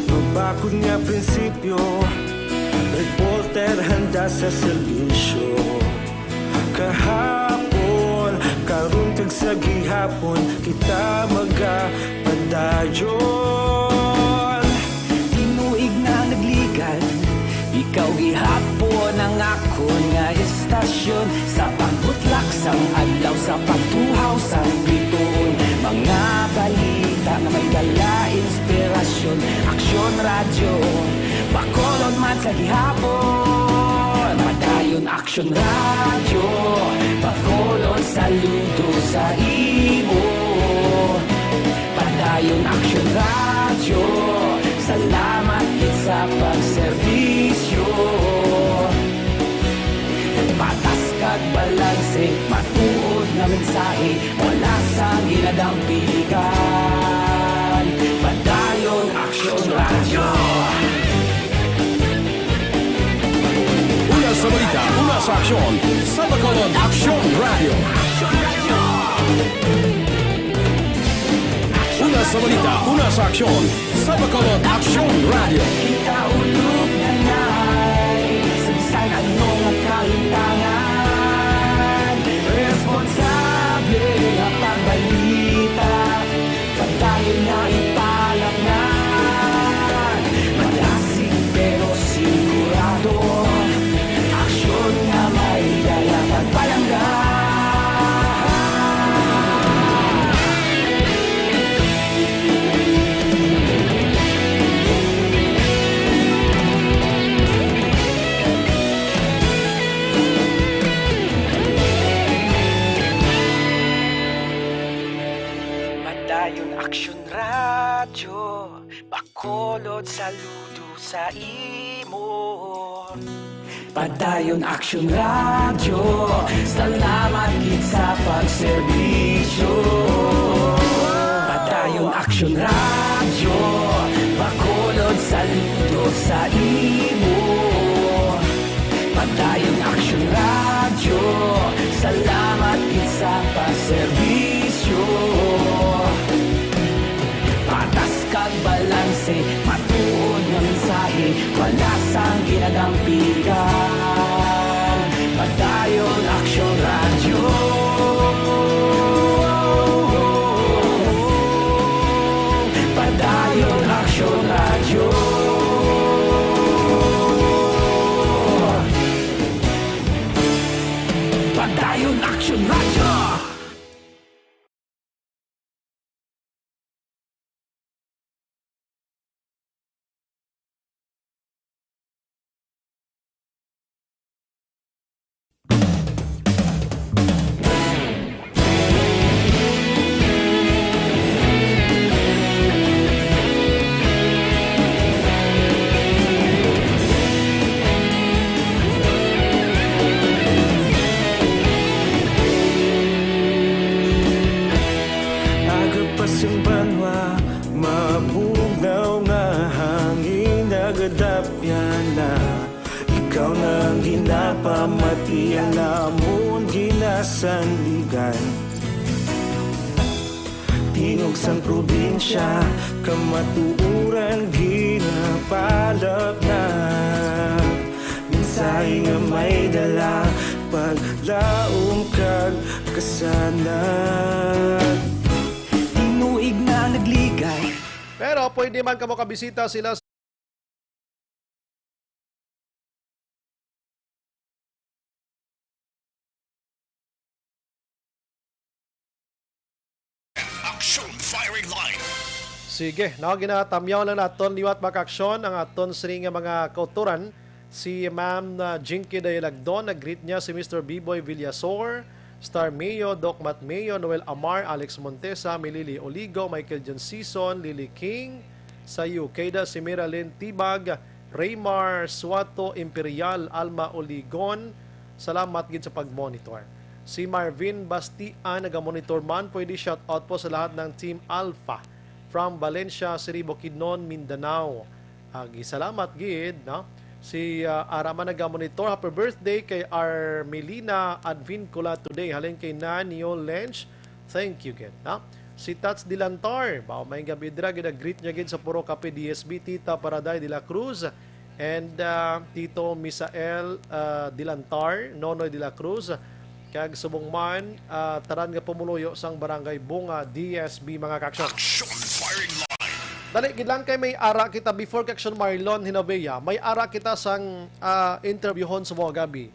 Mabakod nga prinsipyo Reporter handa sa serbisyo Kahapon, karon kag sa gihapon Kita magapadayon Tinuig na nagligan Ikaw gihapon ang ako nga istasyon Sa pagbutlak sang adlaw Sa pagtuhaw sang biton Mga balita na may dala inspirasyon Aksyon Radyo Bacolod man sa gihapon Padayon Aksyon Radyo Bacolod saludo sa imo Padayon Aksyon Radyo Salamat sa pagserbisyo Patas kag balanse Matuod na mensahe Wala sang ginadampigan Padayon Aksyon Radyo Una sa balita, una sa aksyon sa Bacolod Action Radio. Una sa balita, una sa aksyon, sa Bacolod Action Radio. Ikaulog na na'y Sabisan anong kalintangan Responsable ang pagbalita Pagdayon na ipalaknan Malasig pero sigurado Aksyon na may dala pagpalanggan Aksyon Radyo, Bacolod saludo sa imo. Padayon Aksyon Radyo, salamat gid sa pagserbisyo. Padayon Aksyon Radyo, Bacolod saludo sa imo. Padayon Aksyon Radyo, salamat gid sa pagserbisyo. Patas kag balanse, matuod nga mensahe, wala sang ginadampigan. Padayon Aksyon Radyo. Padayon Aksyon Radyo. Padayon Aksyon Radyo. Pamatian namon ginasandigan Tingog sang probinsya kamatuuran ginapalap na Minsay nga may dala paglaom kag kasanag Tinuig na nagligay Pero pwede man ka mo kabisita sila Action firing line. Sige, ginatamyaw lang naton liwat makaksyon ang aton sini nga mga kauturan. Si Ma'am Jinky Dayalagdon, nag-greet niya si Mr. B-Boy Villasor, Star Mayo, Doc Matt Mayo, Noel Amar, Alex Montesa, Milili Oligo, Michael John Season, Lily King, sa UK si Miralyn Tibag, Raymar Suato Imperial, Alma Oligon. Salamat gid sa pag-monitor. Si Marvin Bastian, naga-monitor man, pwede shoutout po sa lahat ng Team Alpha from Valencia, Cebu, Bukidnon, Mindanao. Salamat gid, no? Si Arama naga-monitor, happy birthday kay Armelina Advincula today. Halin kay Nanio Lench, thank you gid, no? Si Tats Dilantar, bao may gabi dira gid-greet niya gid sa Puro Kape DSB, Tita Paraday de la Cruz, and Tito Misael Dilantar, Nonoy de la Cruz, kag subong man taran nga pumuluyo sang barangay Bunga DSB mga kaksyon. Action firing line. Dali gid lang kay may ara kita before kaksyon Marlon Hinoveya, may ara kita sang interviewhon sa mga gabi.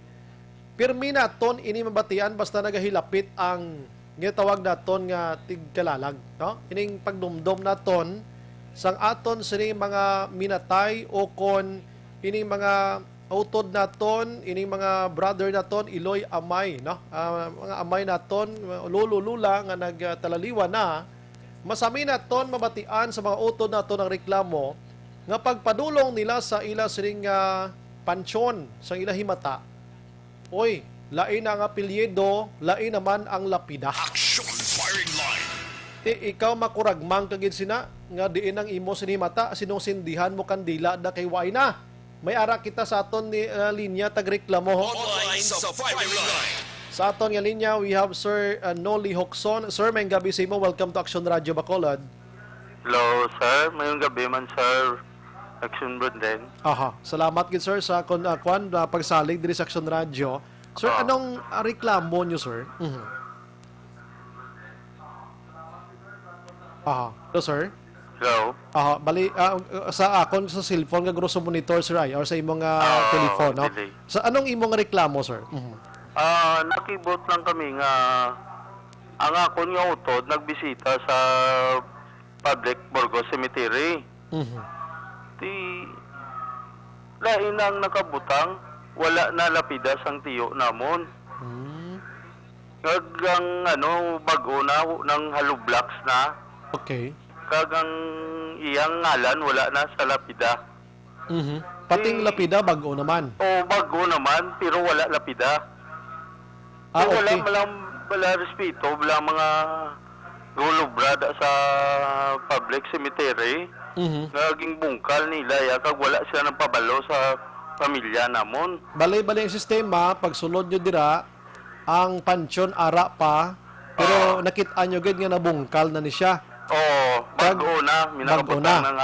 Pirmi naton ini mabatian basta nagahilapit ang gitawag naton nga tigkalalag, no? Ining pagdumdum naton sang aton sini mga minatay o kon ining mga utod naton, ining mga brother naton, iloy amay, no? Mga amay naton, lolo-lula nga nagtalaliwa na, masami naton mabatian sa mga utod naton ang reklamo nga pagpadulong nila sa ila siring pansyon, sa ila himata. Oy, lain ang apelyido, lain naman ang lapida. Action firing line. Ikaw makuragmang kagid sina, nga diin ang imo sinimata, sinungsindihan mo kandila da kay way na. May ara kita sa aton ni linya tagreklamo. Online sa firing line. Sa aton nga linya, we have Sir Noli Hokson. Sir, may gabi sa imo. Welcome to Action Radio Bacolod. Hello, sir. Mayong gabi man, sir. Action Bunden. Aha. Salamat gid sir sa pagsalig diri sa Action Radio. Sir, anong reklamo nyo, sir? Aha. Hello, sir? Hello. Aha. Bali, sa akon sa cellphone, nga grosso monitor, sir, ay, or sa imong telephone, no? delay. Sa anong imong reklamo, sir? Nakibot lang kami nga ang akon nga utod nagbisita sa Public Burgos Cemetery. Ti lain ang nakabutang, wala na lapidas ang tiyo namon. Kagang bago na ng hollow blocks na. Okay. Kagang iyang ngalan wala na sa lapida. Pating lapida, bago naman. O bago naman pero wala lapida. Okay. Wala respeto, wala mga gulo brada sa public cemetery. Naging bungkal nila ya kag wala sila ng pabalo sa pamilya namon. Balay-balay ang sistema, pagsulod nyo dira, ang pansyon ara pa, pero nakita nyo gid nga nabungkal na ni siya. Bago na, minakabutang na. ng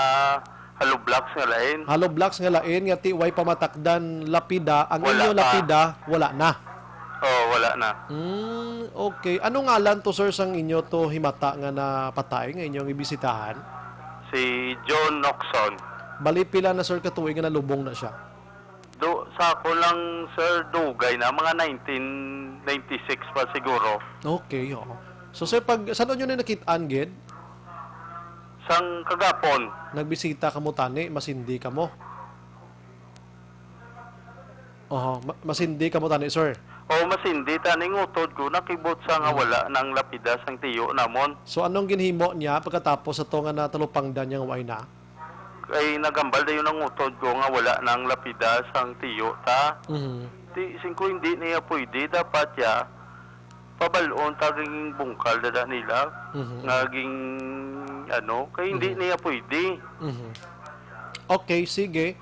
hollow blocks nga lain. Hollow blocks nga lain, nga tiway pamatakdan lapida, ang Wala inyo pa. lapida, wala na. Wala na. Okay. Ano ngalan to, sir, sang inyo to himata nga napatay nga inyong ibisitahan? Si John Noxon. Bali pila na, sir, katuig nga nalubong na siya? Sa ako lang, sir, dugay na. Mga 1996 pa siguro. Okay, oo. So, sir, saan nyo na nakitaan, gid? Sang kagapon. Nagbisita ka mo, tani, masindi ka mo? Masindi ka mo, tani, sir? Masindi, taning utod ko, nakibot sa nga wala ng lapidas ang tiyo namon. So, anong ginhimo niya pagkatapos sa to nga natalupangdan niyang way na? Kay nagambal dayon ang utod ko nga wala ng lapidas ang tiyo ta. Singko hindi niya pwede, dapat ya pabalon taging bungkal dada nila. Naging kay hindi niya pwede. Okay, sige.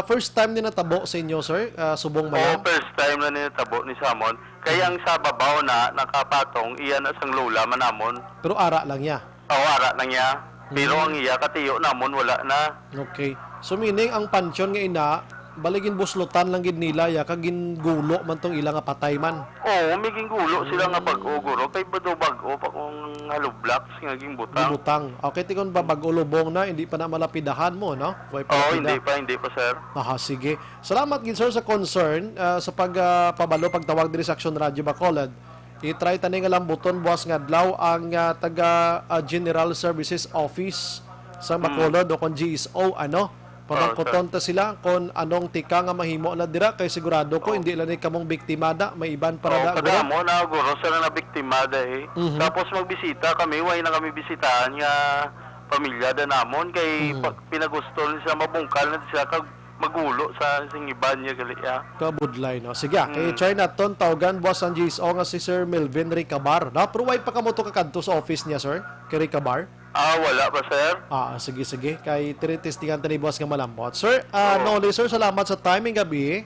First time din natabo sa inyo, sir? Subong malang? First time na nitabo ni Samon. Kaya ang sa babaw na nakapatong, iyan na sang lola manamon. Pero ara lang niya? Ara na niya. Pero ang iya katiyo namon wala na. Okay. So meaning, ang pansyon nga ina, baligin buslutan lang gid nila, ya kagin gulo man tong ilang nga patay man. Miging gulo sila nga bag-o guro. Kay bado bag-o pa kung hollow blocks nga ging butang. Butang. Okay, tikon ba bag-o lubong na, hindi pa na malapidahan mo, no? Hindi pa, sir. Sige. Salamat gid, sir, sa concern sa pagpabalo pagtawag diri sa Action Radio Bacolod. I-try tani nga lambuton buwas nga adlaw ang taga General Services Office sa Bacolod o kon GSO pamangkoton ta sila kung anong tika nga mahimo na dira kay sigurado ko hindi lang ni kamong biktimada, may iban para kada mo na guro sa na biktimada Tapos magbisita kami, way na kami bisitahan nga pamilya da namon kay pinagusto nila mabungkal na sila kag magulo sa singiban niya gali kabudlay, no? Sige, kay try naton tawagan buwas ang GSO nga si Sir Melvin Ricabar. Pero way pa kamo to kakadto sa office niya, sir? Kay Ricabar? Wala pa, sir. Sige. Kay tinitestingan tani buwas nga malambot. Sir, Noli, sir, salamat sa timing gabi.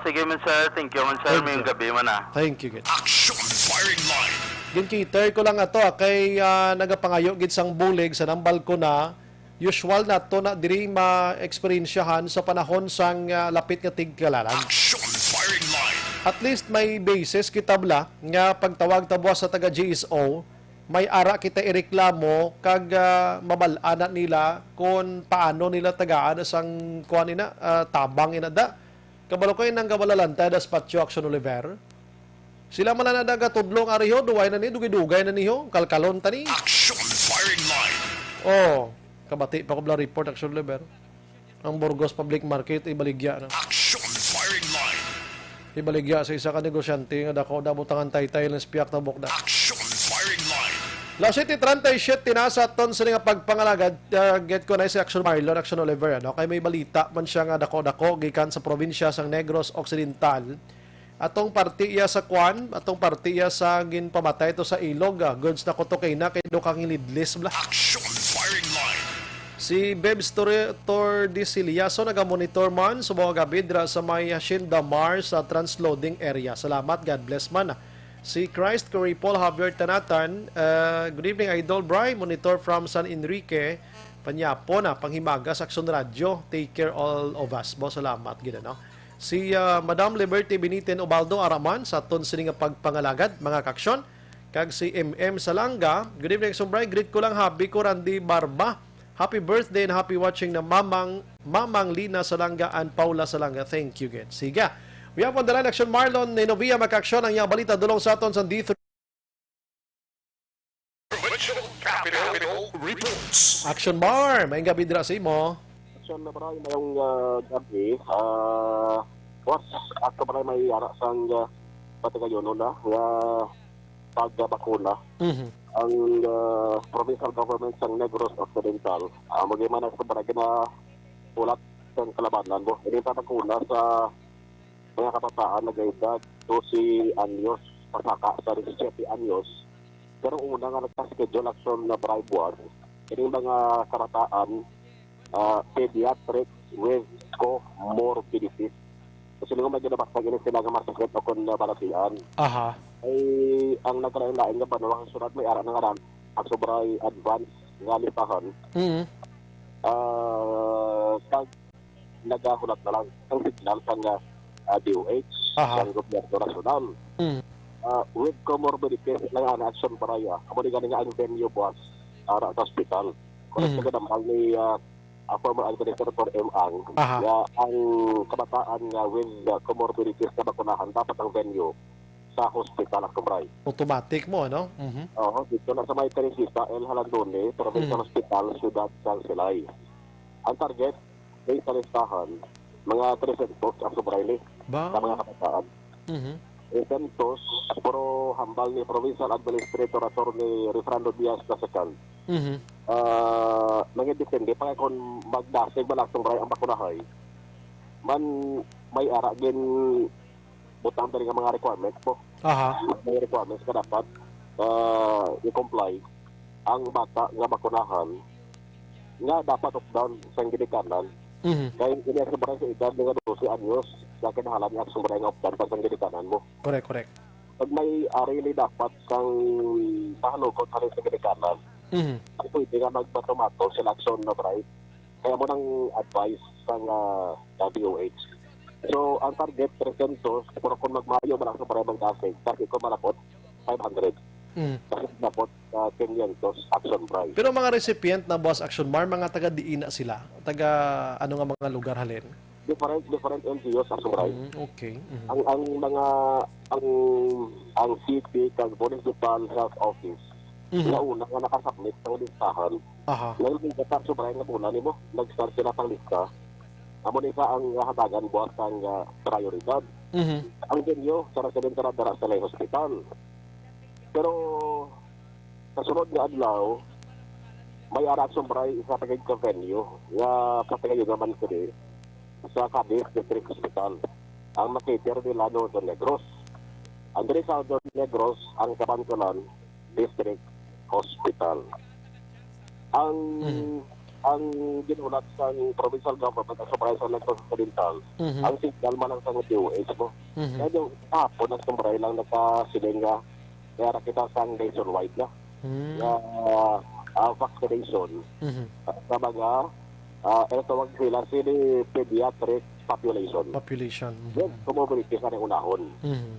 Sige man, sir. Thank you man, sir. May gabi man Thank you, gid. Action firing line. Gin ko lang ato kay nagapangayo gid sang bulig sa nambal ko na usual na to na diri ma-experiensyahan sa panahon sang lapit nga tigkalalan. Action firing line. At least may basis kitabla nga pagtawag ta buwas sa taga GSO, may ara kita ireklamo kag mabalana nila kung paano nila tagaan sang kuan ina tabang inada. Kabalo kay nang gabalalanta das Patio Action Oliver. Sila man na nagatudlong ariho duway na ni dugay-dugay na niho kalkalon tani. Action firing line. Kabati pa ko bla report Action Oliver. Ang Burgos Public Market ibaligya na. Action firing line. Ibaligya sa isa ka negosyante nga dako dabutangan taytay lang spiak ta bokda. Action firing line. La City 37 tinasa ton sa nga pagpangalagad get ko na si Action Marlon Action Oliver kay may balita man siya nga dako-dako gikan sa probinsya sang Negros Occidental. Atong partiya sa Kwan, atong partiya sa ginpamatay to sa Ilog, goods na kuto kay na kay do kang lidlis bla. Action firing line. Si Bebs Tordiciliaso naga-monitor man sa mga gabidra sa may Hacienda Mar sa transloading area. Salamat, God bless man. Si Christ Curry Paul Javier Tanatan, good evening Idol Bry, monitor from San Enrique, Panyapo na, panghimaga sa Action Radio. Take care all of us. Bo, salamat. Gina, no? Si Madam Liberty Beniten Ubaldo Araman sa ton sining pagpangalagad, mga kaksyon. Kag si MM Salanga, good evening Action Bry, greet ko lang happy ko Randy Barba. Happy birthday and happy watching na Mamang Lina Salanga and Paula Salanga. Thank you, good. Siga. We have on the line, Action Marlon, Novia Makaksyon, ang iyang balita dulong sa aton sa D3. Action Mar, may gabi dira sa imo. Action na maraming mayong gabi. Ako maraming may arak sang patagayon na pagbakuna. Ang provincial government sang Negros Occidental. Magimana sa barangay na ulat ng kalabanan mo. Hindi pa bakuna sa mga kabataan na gaedad 12 anyos, pasaka sa 17 anyos. Pero una nga nagka-schedule action na bribe war, ini mga kabataan pediatric with comorbidities. Kasi nga may ginabasag ini sila nga masakit o kung balatian. Aha. Ay ang nagkalain-lain nga panulang sunod may ara na nga ran ang sobray advance nga lipahan. Pag nagahulat na lang ang signal sa nga DOH, ang gobyerno nasyonal. With comorbidities lang ang action paraya. Amo ni nga ang venue boss ara sa hospital. Kung sa gadamang ni former administrator M.Ang, ang kabataan nga with comorbidities na bakunahan dapat ang venue sa hospital at kumray. Automatic mo, no? Oo, dito na sa may Teresita, El Halandone, Provincial Hospital, Ciudad San Silay. Ang target, ay sa listahan, mga 300 ang sobrayli sa mga kabataan. 300, puro hambal ni Provincial Administrator Attorney Refrando Diaz II. Nangidepende pa kung magdasig ba lang sombray ang bakunahay, man may ara din butang dari nga mga requirements po. Mga requirements ka dapat i-comply ang bata nga bakunahan nga dapat off-down sa ginikanan. Kaya ini ang sobrang sa edad nga 12 anyos sa kinahalan niya ang sobrang off-down sa ginikanan mo. Correct. Pag may arili dapat sang pahalukot sa ginikanan, ang pwede nga magpatomato selection na bright. Kaya mo nang advice sa DOH. So, ang target 300, pero kung magmayo malang sa parang kasig, target ko malapot 500. Kasi malapot 500 action price. Pero mga recipient na Boss Action Mar, mga taga-diina sila? Taga ano nga mga lugar halin? Different NGOs action price. Okay. Ang mga ang city kag municipal health office na una nga nakasubmit sa listahan. Ngayon yung katak sobrang nga muna nimo, nag-start sila pang lista. Amo ni sa ang hatagan buhat ang prioridad. Ang venue sa resident dara sa hospital. Pero sa sunod nga adlaw may ara sombray isa pagay ka venue nga patagayo naman kini sa Cadiz District Hospital. Ang makiter nila no Don Negros. Ang diri sa Don Negros ang Cabantulan District Hospital. Ang ginulat sa provincial government at sobrang sa Negros Occidental, ang signal man lang sa DOH mo. Kaya yung hapon ang sombray lang nakasiling nga kaya kita sa nationwide na vaccination sa mga ito tawag sila pediatric population. Yes, kumability sa unahon.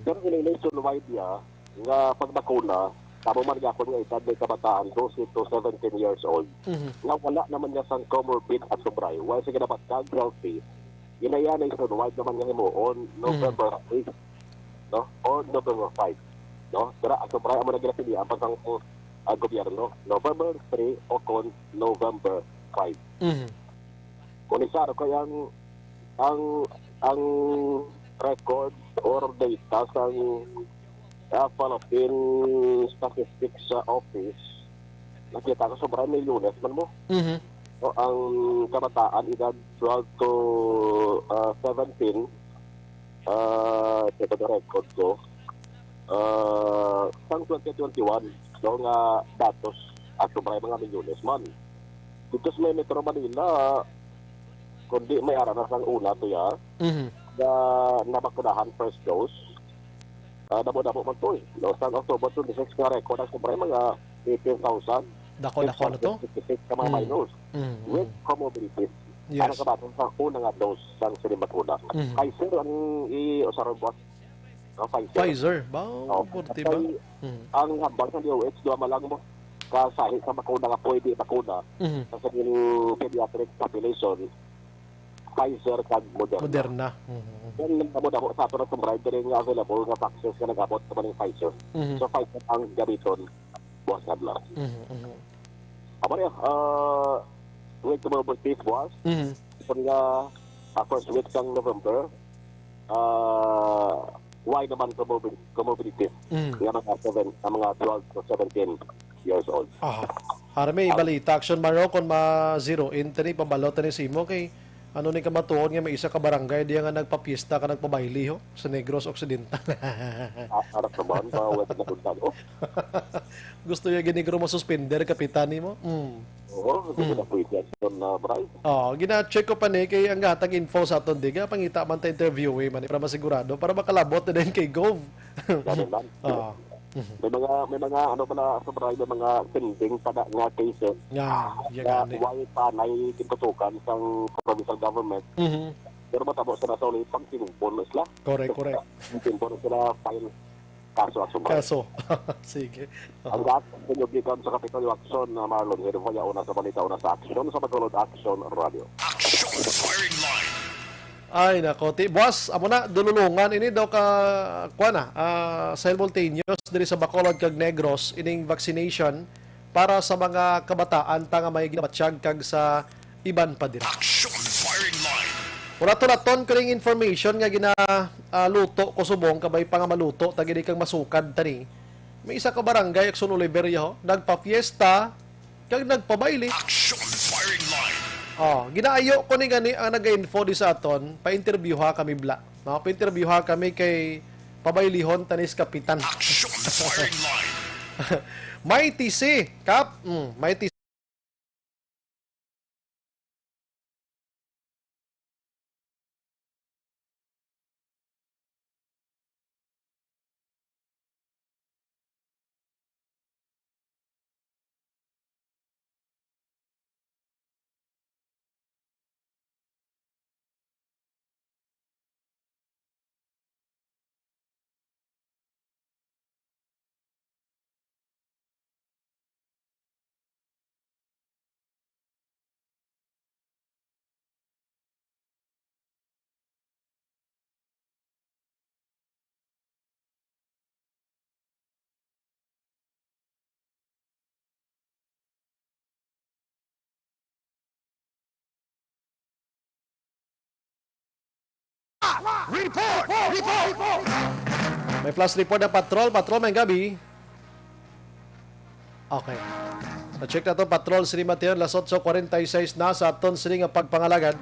Pero yung nationwide niya nga pagbakuna tamo man gakon nga edad may kabataan 12 to 17 years old. Nga wala naman niya sang comorbid at sobray. Why sige dapat kag healthy. Inaya nationwide naman nga himo on November 8, no? Or November 5. No? Pero ang sobray amo na ginapili ang pasang gobyerno November 3 o kon November 5. Kung isa ko ang record or data sa Philippine Statistics Office, nakita ko sobrang milyones man mo. So, ang kabataan edad 12 to 17, ito na record ko, sang 2021, so nga datos at sobrang mga milyones man. dito sa Metro Manila, kundi may aranas ang una to ya, na nabakunahan first dose. Dabo-dabo man to eh. Sa October 26 nga record ang sobra mga 18,000. Dako na to? 56 ka mga minors with comorbidities. Ano ka ba sa una nga dose sang sinibakuna? Pfizer ang i-usaron po. Pfizer? Ba? Porti ba? Ang hambang sa DOH, duwa malang mo. Kasahit sa bakuna nga pwede bakuna sa yung pediatric population, Pfizer kag Moderna. Yan lang damo sa ato na tumride rin nga available nga vaccines nga nag-abot naman yung Pfizer. So Pfizer ang gamiton buwas nga lang. Amari, week to November buwas. Kung nga first week ng November, why naman comorbidities? Nga mga 12 to 17 years old. Arme, balita, Action Maro, kung ma-zero in, tani, pabalot ni Simo, kay ano ni kamatuon nga may isa ka barangay, diya nga nagpapiesta ka nagpabayli, ho, sa Negros Occidental. Harap naman, wala na punta, Gusto niya ginigro mo suspender, kapitani mo? Oo, hindi na pwede na Bray. Gina-check ko pa ni, kay ang gatag info sa aton, di nga, pangita man ta interview, man, para masigurado, para makalabot na din kay Gov. Ganun lang. May mga ano pala sa Bray, may mga pending pa nga cases na why pa naikintutukan sa provincial government. Pero matapos na sa ulit pang sinumpon sila. Correct. Sinumpon sila file kaso. Sige. Ang lahat, pinugikan sa Capitol Action na Marlon Hervoya, una sa balita, una sa action, sa Magulod Action Radio. Action firing line. Ay, nako. Boss, amo na, dululungan. Ini daw ka, simultaneous diri sa Bacolod kag Negros, ining vaccination para sa mga kabataan tanga may ginabatsyag kag sa iban pa diri. Action firing line. Uraton ko ring information nga ginaluto ko subong kabay pa nga maluto tagidi kang masukad tani. May isa ka barangay Akson Oliveria ho, nagpa-fiesta kag nagpabayli. Action firing line. Ginaayo ko ni gani ang nag-info di sa aton, pa-interview ha kami bla. Pa-interview ha kami kay pabaylihon tanis kapitan. Action firing line. May TC, Kap. May TC. Report! May flash report ng patrol. Patrol, may gabi. Okay. Na-check na ito, patrol, Sri Mateo, las 8:46 na sa aton sili nga pagpangalagad.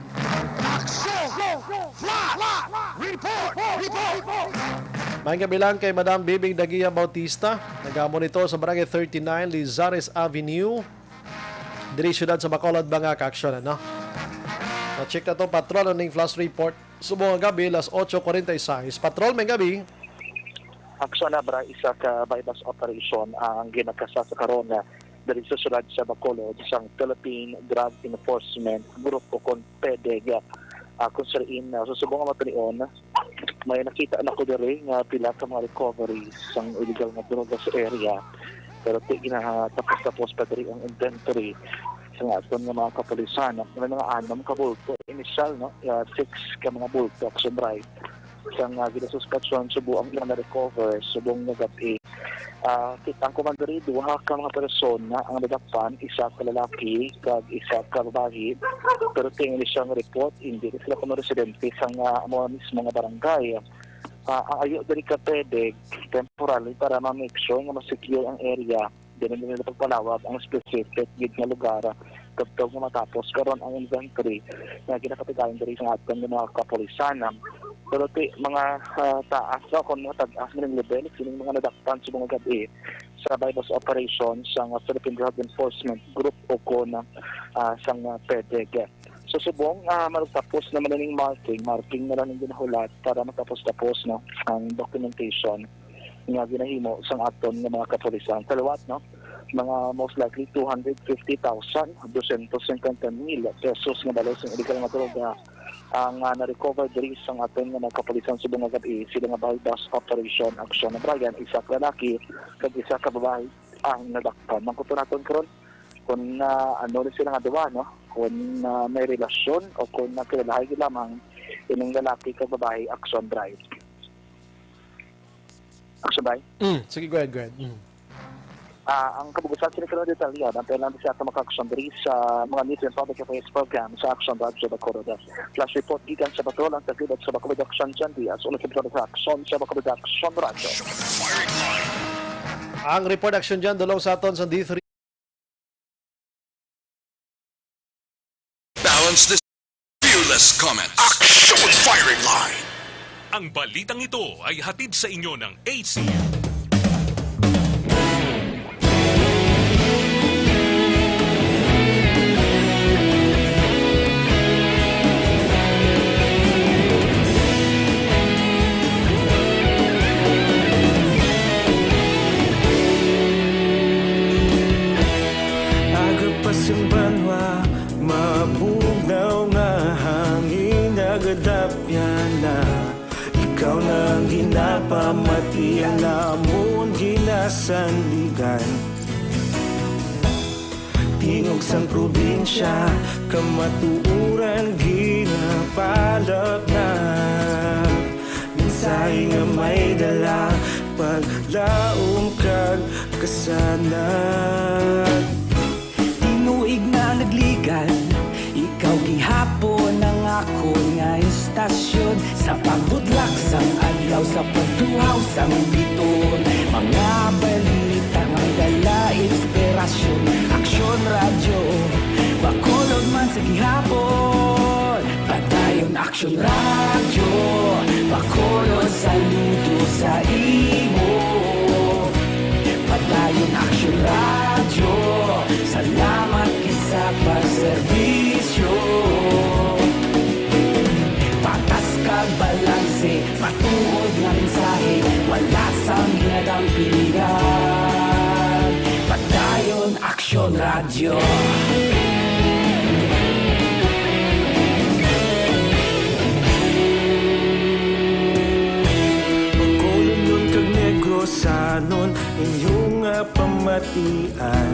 May gabi lang kay Madam Bibing Dagia Bautista. Nag-monitor sa Barangay 39, Lizares Avenue. Diri syudad sa Bacolod, Banga, ka-aksyon, no? Na-check na ito, patrol, ng flash report. Subong gabi, las 8:46. Patrol, may gabi. Aksyon na bra, isa ka bypass operation ang ginakasa sa karon na dari sa syudad sa Bacolod, isang Philippine Drug Enforcement Grupo kon PDEG. Kung sariin, susubong ang matalion, may nakita na ko diri nga pila ka mga recoveries sang illegal na droga sa area. Pero tapos pa diri ang inventory sa aton nga mga kapulisan. May mga 6 ka bulto. Initial, 6 ka mga bulto. Action right. Isang ginasuspetsyon, subuang ilang na-recover, subong nagabi. Kitang komandari, 2 ka mga persona ang nadakpan, isa ka lalaki, kag isa ka babae. Pero tingin siyang report, hindi sila kung residente sa mga mismo nga barangay. Ang ayo dari ka PDEG, temporarily para ma-make sure nga ma-secure ang area. Din nila pagpalawag ang specific gid nga lugar kapag matapos karon ang inventory na ginakatigayon diri sa aton mga kapulisan. Pero mga taas kung mga tag-as ng level, sining mga nadakpan sa mga gabi, sa bypass operation sa Philippine Drug Enforcement Group o CONA sa PDG. So subong magtapos naman na ng marking na lang yung ginahulat para matapos-tapos ang documentation nga ginahimo sa aton ng mga kapulisan. Kalawat, mga most likely 250,000, 250,000 pesos nga balos ng illegal nga droga ang na-recover diri sa aton nga mga kapulisan subong nga gabi sila nga bypass operation action na Brian, isa ka lalaki kag isa ka babae ang nadakpan. Mangkuto naton karon kung ano sila nga duwa, kung may relasyon o kung nakilalahay lamang ining lalaki kag babae action drive. Action drive? Sige, go ahead. Ang kabugusan sila karoon detalya ang kailangan siya sa maka-action diri sa mga News and Public Affairs Program sa Action Drive sa Bacolod. Flash report gikan sa patrol ang tagilid sa Bacolod Action Dyan Diaz ulit sa action sa Bacolod Action Radio. Ang report action dyan dulong sa aton sa D3. Balance this fearless comment. Action firing line. Ang balitang ito ay hatid sa inyo ng AC. Agapasang banwa, mabugnaw nga hangin nagadapya na. Ikaw nang ginapamatian namon ginasandigan. Tingog sang probinsya, kamatuuran ginapalap na. Minsay nga may dala, paglaom kag kasanag. Tinuig na nagligan, ikaw gihapon ang ako nga istasyon. Sa pagbudlak sang adlaw, sa pagtuhaw sang biton. Mga balita may dala inspirasyon. Aksyon radyo, Bacolod man sa gihapon. Padayon aksyon radyo, Bacolod saludo sa imo. Padayon aksyon radyo, salamat kisa pagserbisyo. Patas kag balanse, matuod nga mensahe, wala sang ginadang pilihan. Padayon aksyon radyo. Bacolod nun kag Negrosanon, inyong pamatian.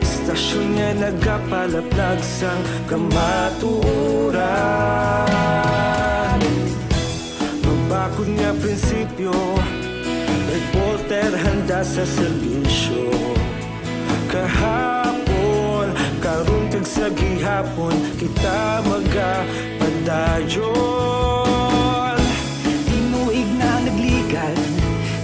Stasyon nga nagapalaplag sang kamatuuran. Mabakod nga prinsipyo, reporter handa sa serbisyo. Kahapon, karon kag sa gihapon, kita magapadayon. Tinuig na nagligan,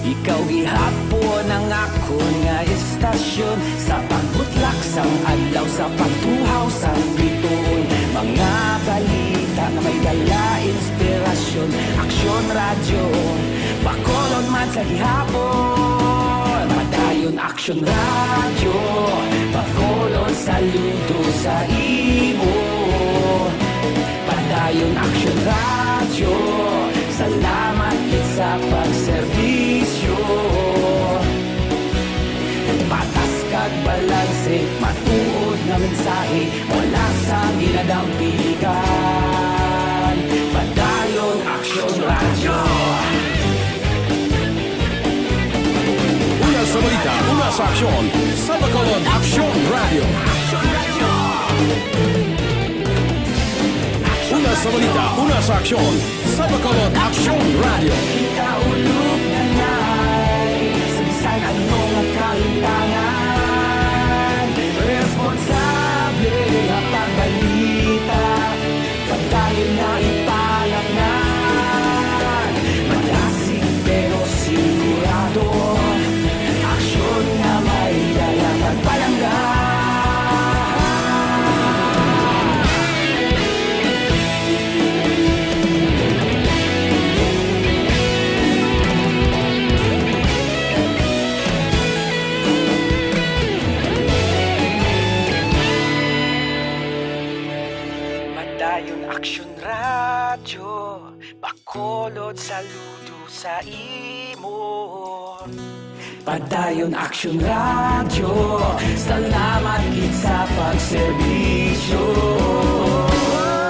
ikaw gihapon ang ako nga istasyon. Sa pagbutlak sang adlaw, sa pagtuhaw sang biton. Mga balita na may dala inspirasyon. Aksyon radyo, Bacolod man sa gihapon. Padayon aksyon radyo, Bacolod saludo sa imo. Padayon aksyon radyo, salamat sa pagserbisyo. Patas kag balanse, matuod na mensahe, wala sa ginadang pilihan. Padayon aksyon radyo. Una sa balita, una sa aksyon, sa Bacolod Aksyon Radio. Una sa balita, una sa aksyon, sa Bacolod Aksyon Radio. Kaulog na na'y sabisan anong ang kahintangan. Responsable ang pagbalita, pagdayon na ipalaknan. Malasig pero sigurado, aksyon na may dala pagpalanggan. Bacolod, saludo sa imo. Padayon Action Radio, salamat gid sa pagserbisyo.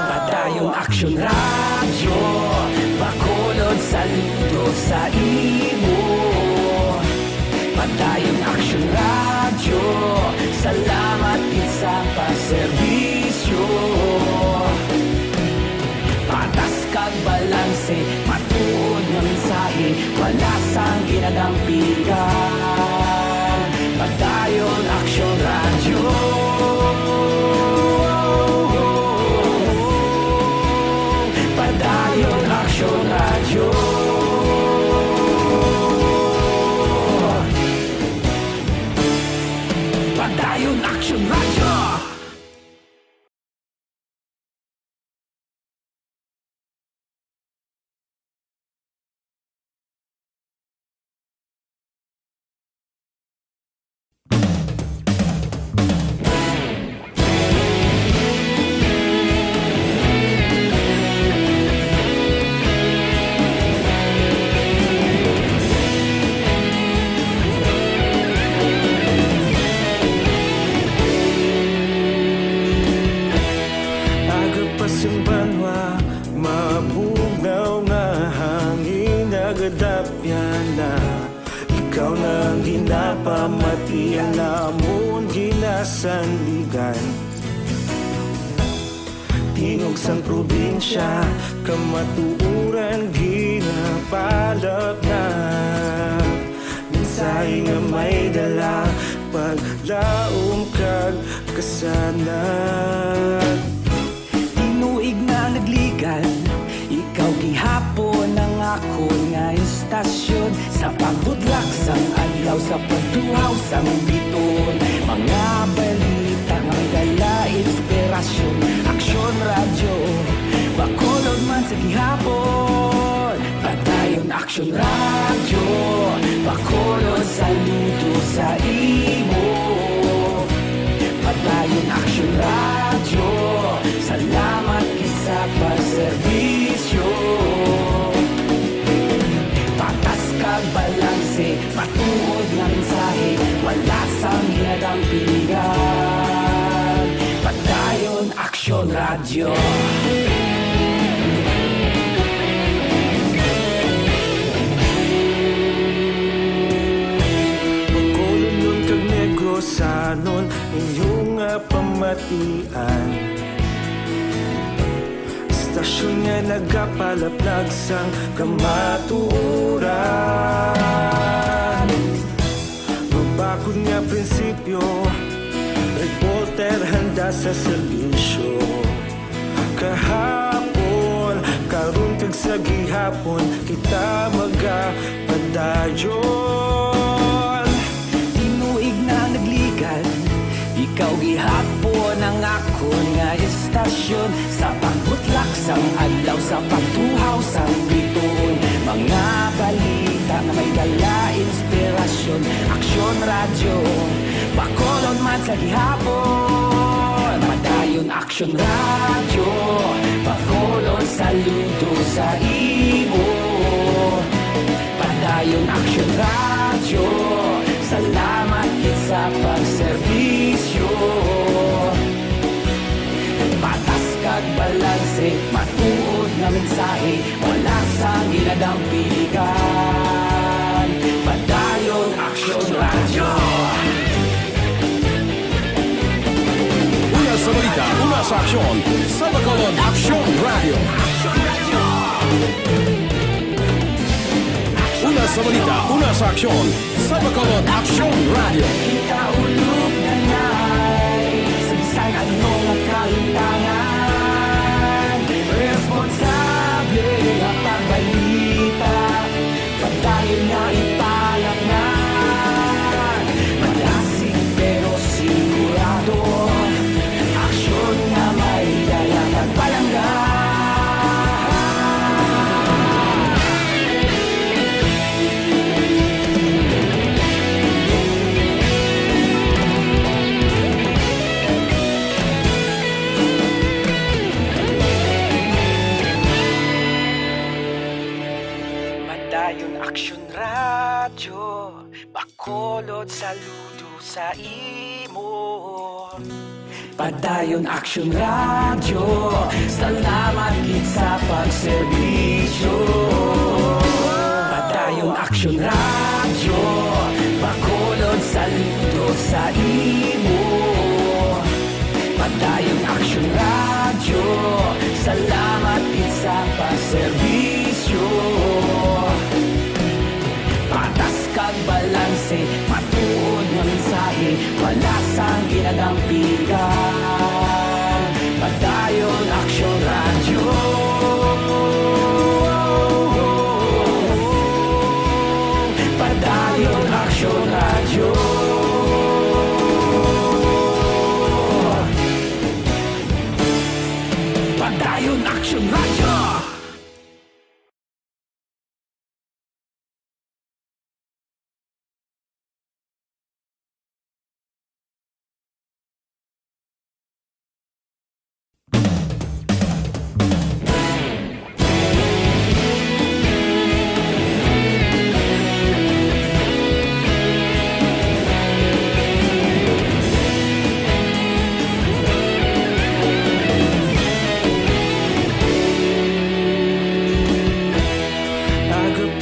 Padayon Action Radio, Bacolod, saludo sa imo. Padayon Action Radio, salamat gid sa pagserbisyo. Patas kag balanse, matuod nga mensahe, wala sang ginadampigan. Padayon Action Radio. Padayon Action Radio. Padayon Action Radio. Ikaw nang ginapamatian, namon ginasandigan. Tingog sang probinsya, kamatuuran ginapalap na. Mensahe nga may dala, paglaom kag kasanag. Tinuig na nagligan, ikaw gihapon ang ako nga istasyon. Sa pagbudlak sang adlaw, sa pagtuhaw sang biton, mga balita nga dala inspirasyon. Action Radio, Bacolod man sa gihapon. Padayon Action Radio, Bacolod, saludo sa imo. Padayon Action Radio, salamat kisa pagserbisyo. Patas kag balanse, matuod nga mensahe, wala sang ginadampigan. Padayon Action Radio. Bacolod nun kag Negrosanon, inyong pamatian. Istasyon nga nagapalaplag sang kamatuuran. Mabakod nga prinsipyo, reporter handa sa serbisyo. Kahapon, karon kag sa gihapon, kita magapadayon. Tinuig na nagligan, ikaw gihapon ang ako nga istasyon. Sa pagbutlak sang adlaw, sa pagtuhaw sang biton, mga balita na may dala inspirasyon. Action Radio, Bacolod man sa gihapon. Padayon Action Radio, Bacolod, saludo sa imo. Padayon Action Radio, salamat gid sa pagserbisyo. Patas kag balanse, matuod nga mensahe, wala sang ginadampigan. Padayon Action Radio. Una sa balita, una sa aksyon, sa Bacolod Action Radio. Una sa balita, una sa aksyon, sa Bacolod Action Radio. Kita ulog na na'y sagsay anong ang kalintangan. Responsable ang pagbalita, pagdayon na ipalak na. Malasig pero sigurado, aksyon na may dala at palangga. Padayon Aksyon Radyo, Bacolod saludo sa imo. Padayon Aksyon Radyo, salamat gid sa pagserbisyo. Padayon Aksyon Radyo, Bacolod saludo sa imo. Padayon Aksyon Radyo, salamat gid sa pagserbisyo. Patas kag balanse, matuod nga mensahe, wala sang ginadampigan. Padayon Aksyon Radyo. Padayon Aksyon Radyo. Padayon Aksyon Radyo.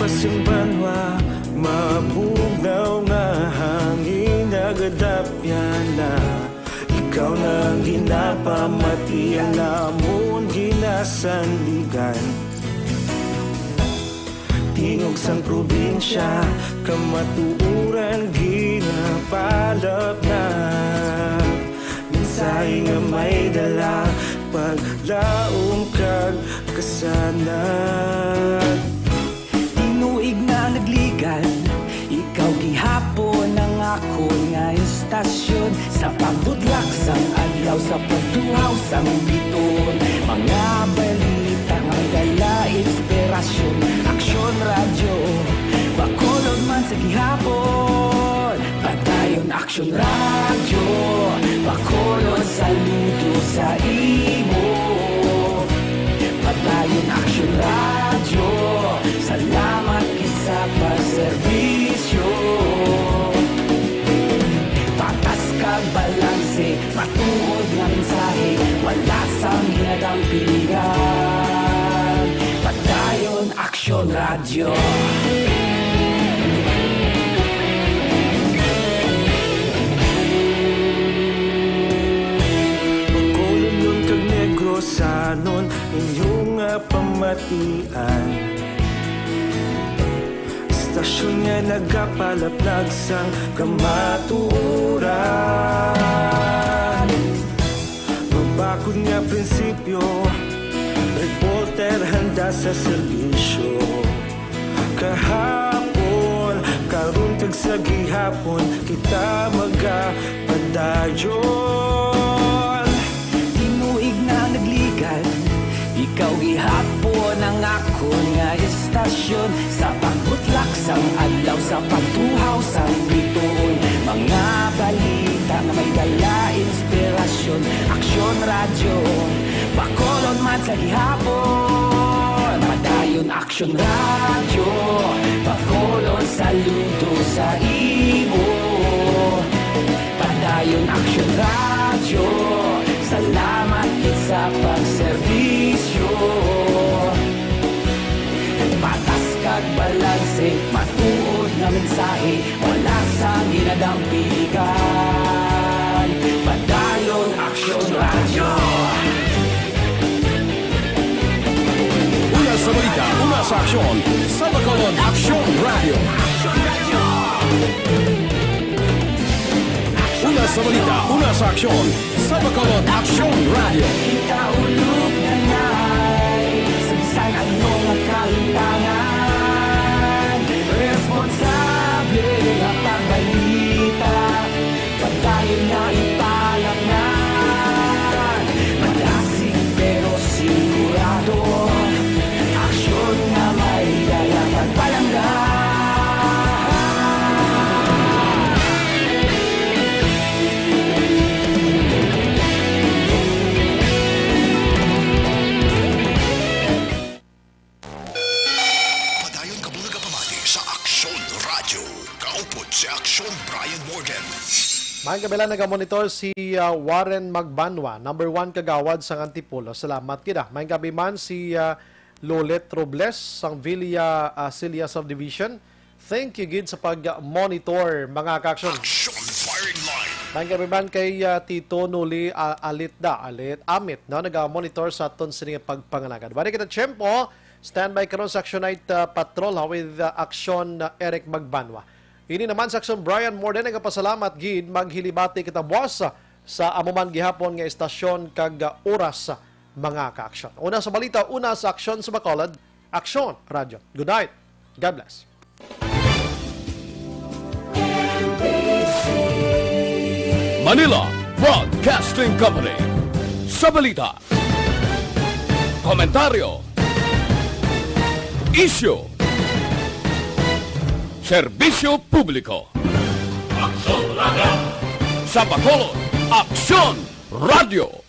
Simbanwa, mabugnaw nga hangin nagadapyan na. Ikaw nang ginapamatian namon ginasandigan. Tingog sang probinsya, kamatuuran ginapalap na. Minsay nga may dala, paglaom kag kasanag. Inuig na nagligan, ikaw gihapon ang ako nga istasyon. Sa pagbudlak sang adlaw, sa pagtuhaw sang biton. Mga balita nga dala inspirasyon. Aksyon Radyo, Bacolod man sa gihapon. Padayon Aksyon Radyo, Bacolod saludo sa imo. Padayon Aksyon Radyo, salamat sa pagserbisyo. Patas kag balanse, matuod nga mensahe, wala sang ginadampigan. Padayon Aksyon Radyo. Bacolod nun kag Negros sanon inyong pamatian. Stasyon nga nagapalaplag sang kamatuuran. Magbakod nga prinsipyo, reporter handa sa serbisyo. Kahapon, karon kag sa gihapon, kita magapadayon. Inuig na nagligan, ikaw gihapon ang ako nga istasyon. Sa pagbutlak sang adlaw, sa pagtuhaw sang biton. Mga balita na may dala inspirasyon. Aksyon Radyo, Bacolod man sa gihapon. Padayon Aksyon Radyo, Bacolod saludo sa imo. Padayon Aksyon Radyo, salamat gid sa pagserbisyo. Patas kag balanse, matuod nga mensahe, wala sang ginadampigan. Padayon Aksyon Radyo. Una sa balita, una sa aksyon, sa Bacolod Aksyon Radio. Una sa balita, una sa aksyon, sa Bacolod Aksyon Radio. Ikaulog na na'y sabisan ano nga kahintangan. Responsable nga pagbalita, pagdayon na ipalangnan. Malasig pero sigurado, aksyon nga may dala pagpalanggan. si Aksyon Brian Morgan. Maayong gabi lang nagamonitor si Warren Magbanwa, number 1 kagawad sa Antipolo. Salamat kita. Maayong gabi man si Lolet Robles sang Villa Cilia Subdivision. Thank you gid sa pag-monitor mga ka-aksyon. Action firing line. Maayong gabi man kay Tito Nuli Alit Amit, no? Nag-monitor sa aton sining pagpanganagan. Bari kita tiyempo, standby karon sa Action Night Patrol with Action Eric Magbanwa. Ini naman sa Action Brian Morden, nagpasalamat gid maghilibati kita buwas sa amuman gihapon nga estasyon kag oras mga ka-aksyon. Una sa balita, una sa Aksyon sa Bacolod, Aksyon Radio. Good night. God bless. Manila Broadcasting Company. Sa balita, komentaryo, issue, serbisyo publiko. Aksyon Radio. Sa Bacolod, Aksyon Radio.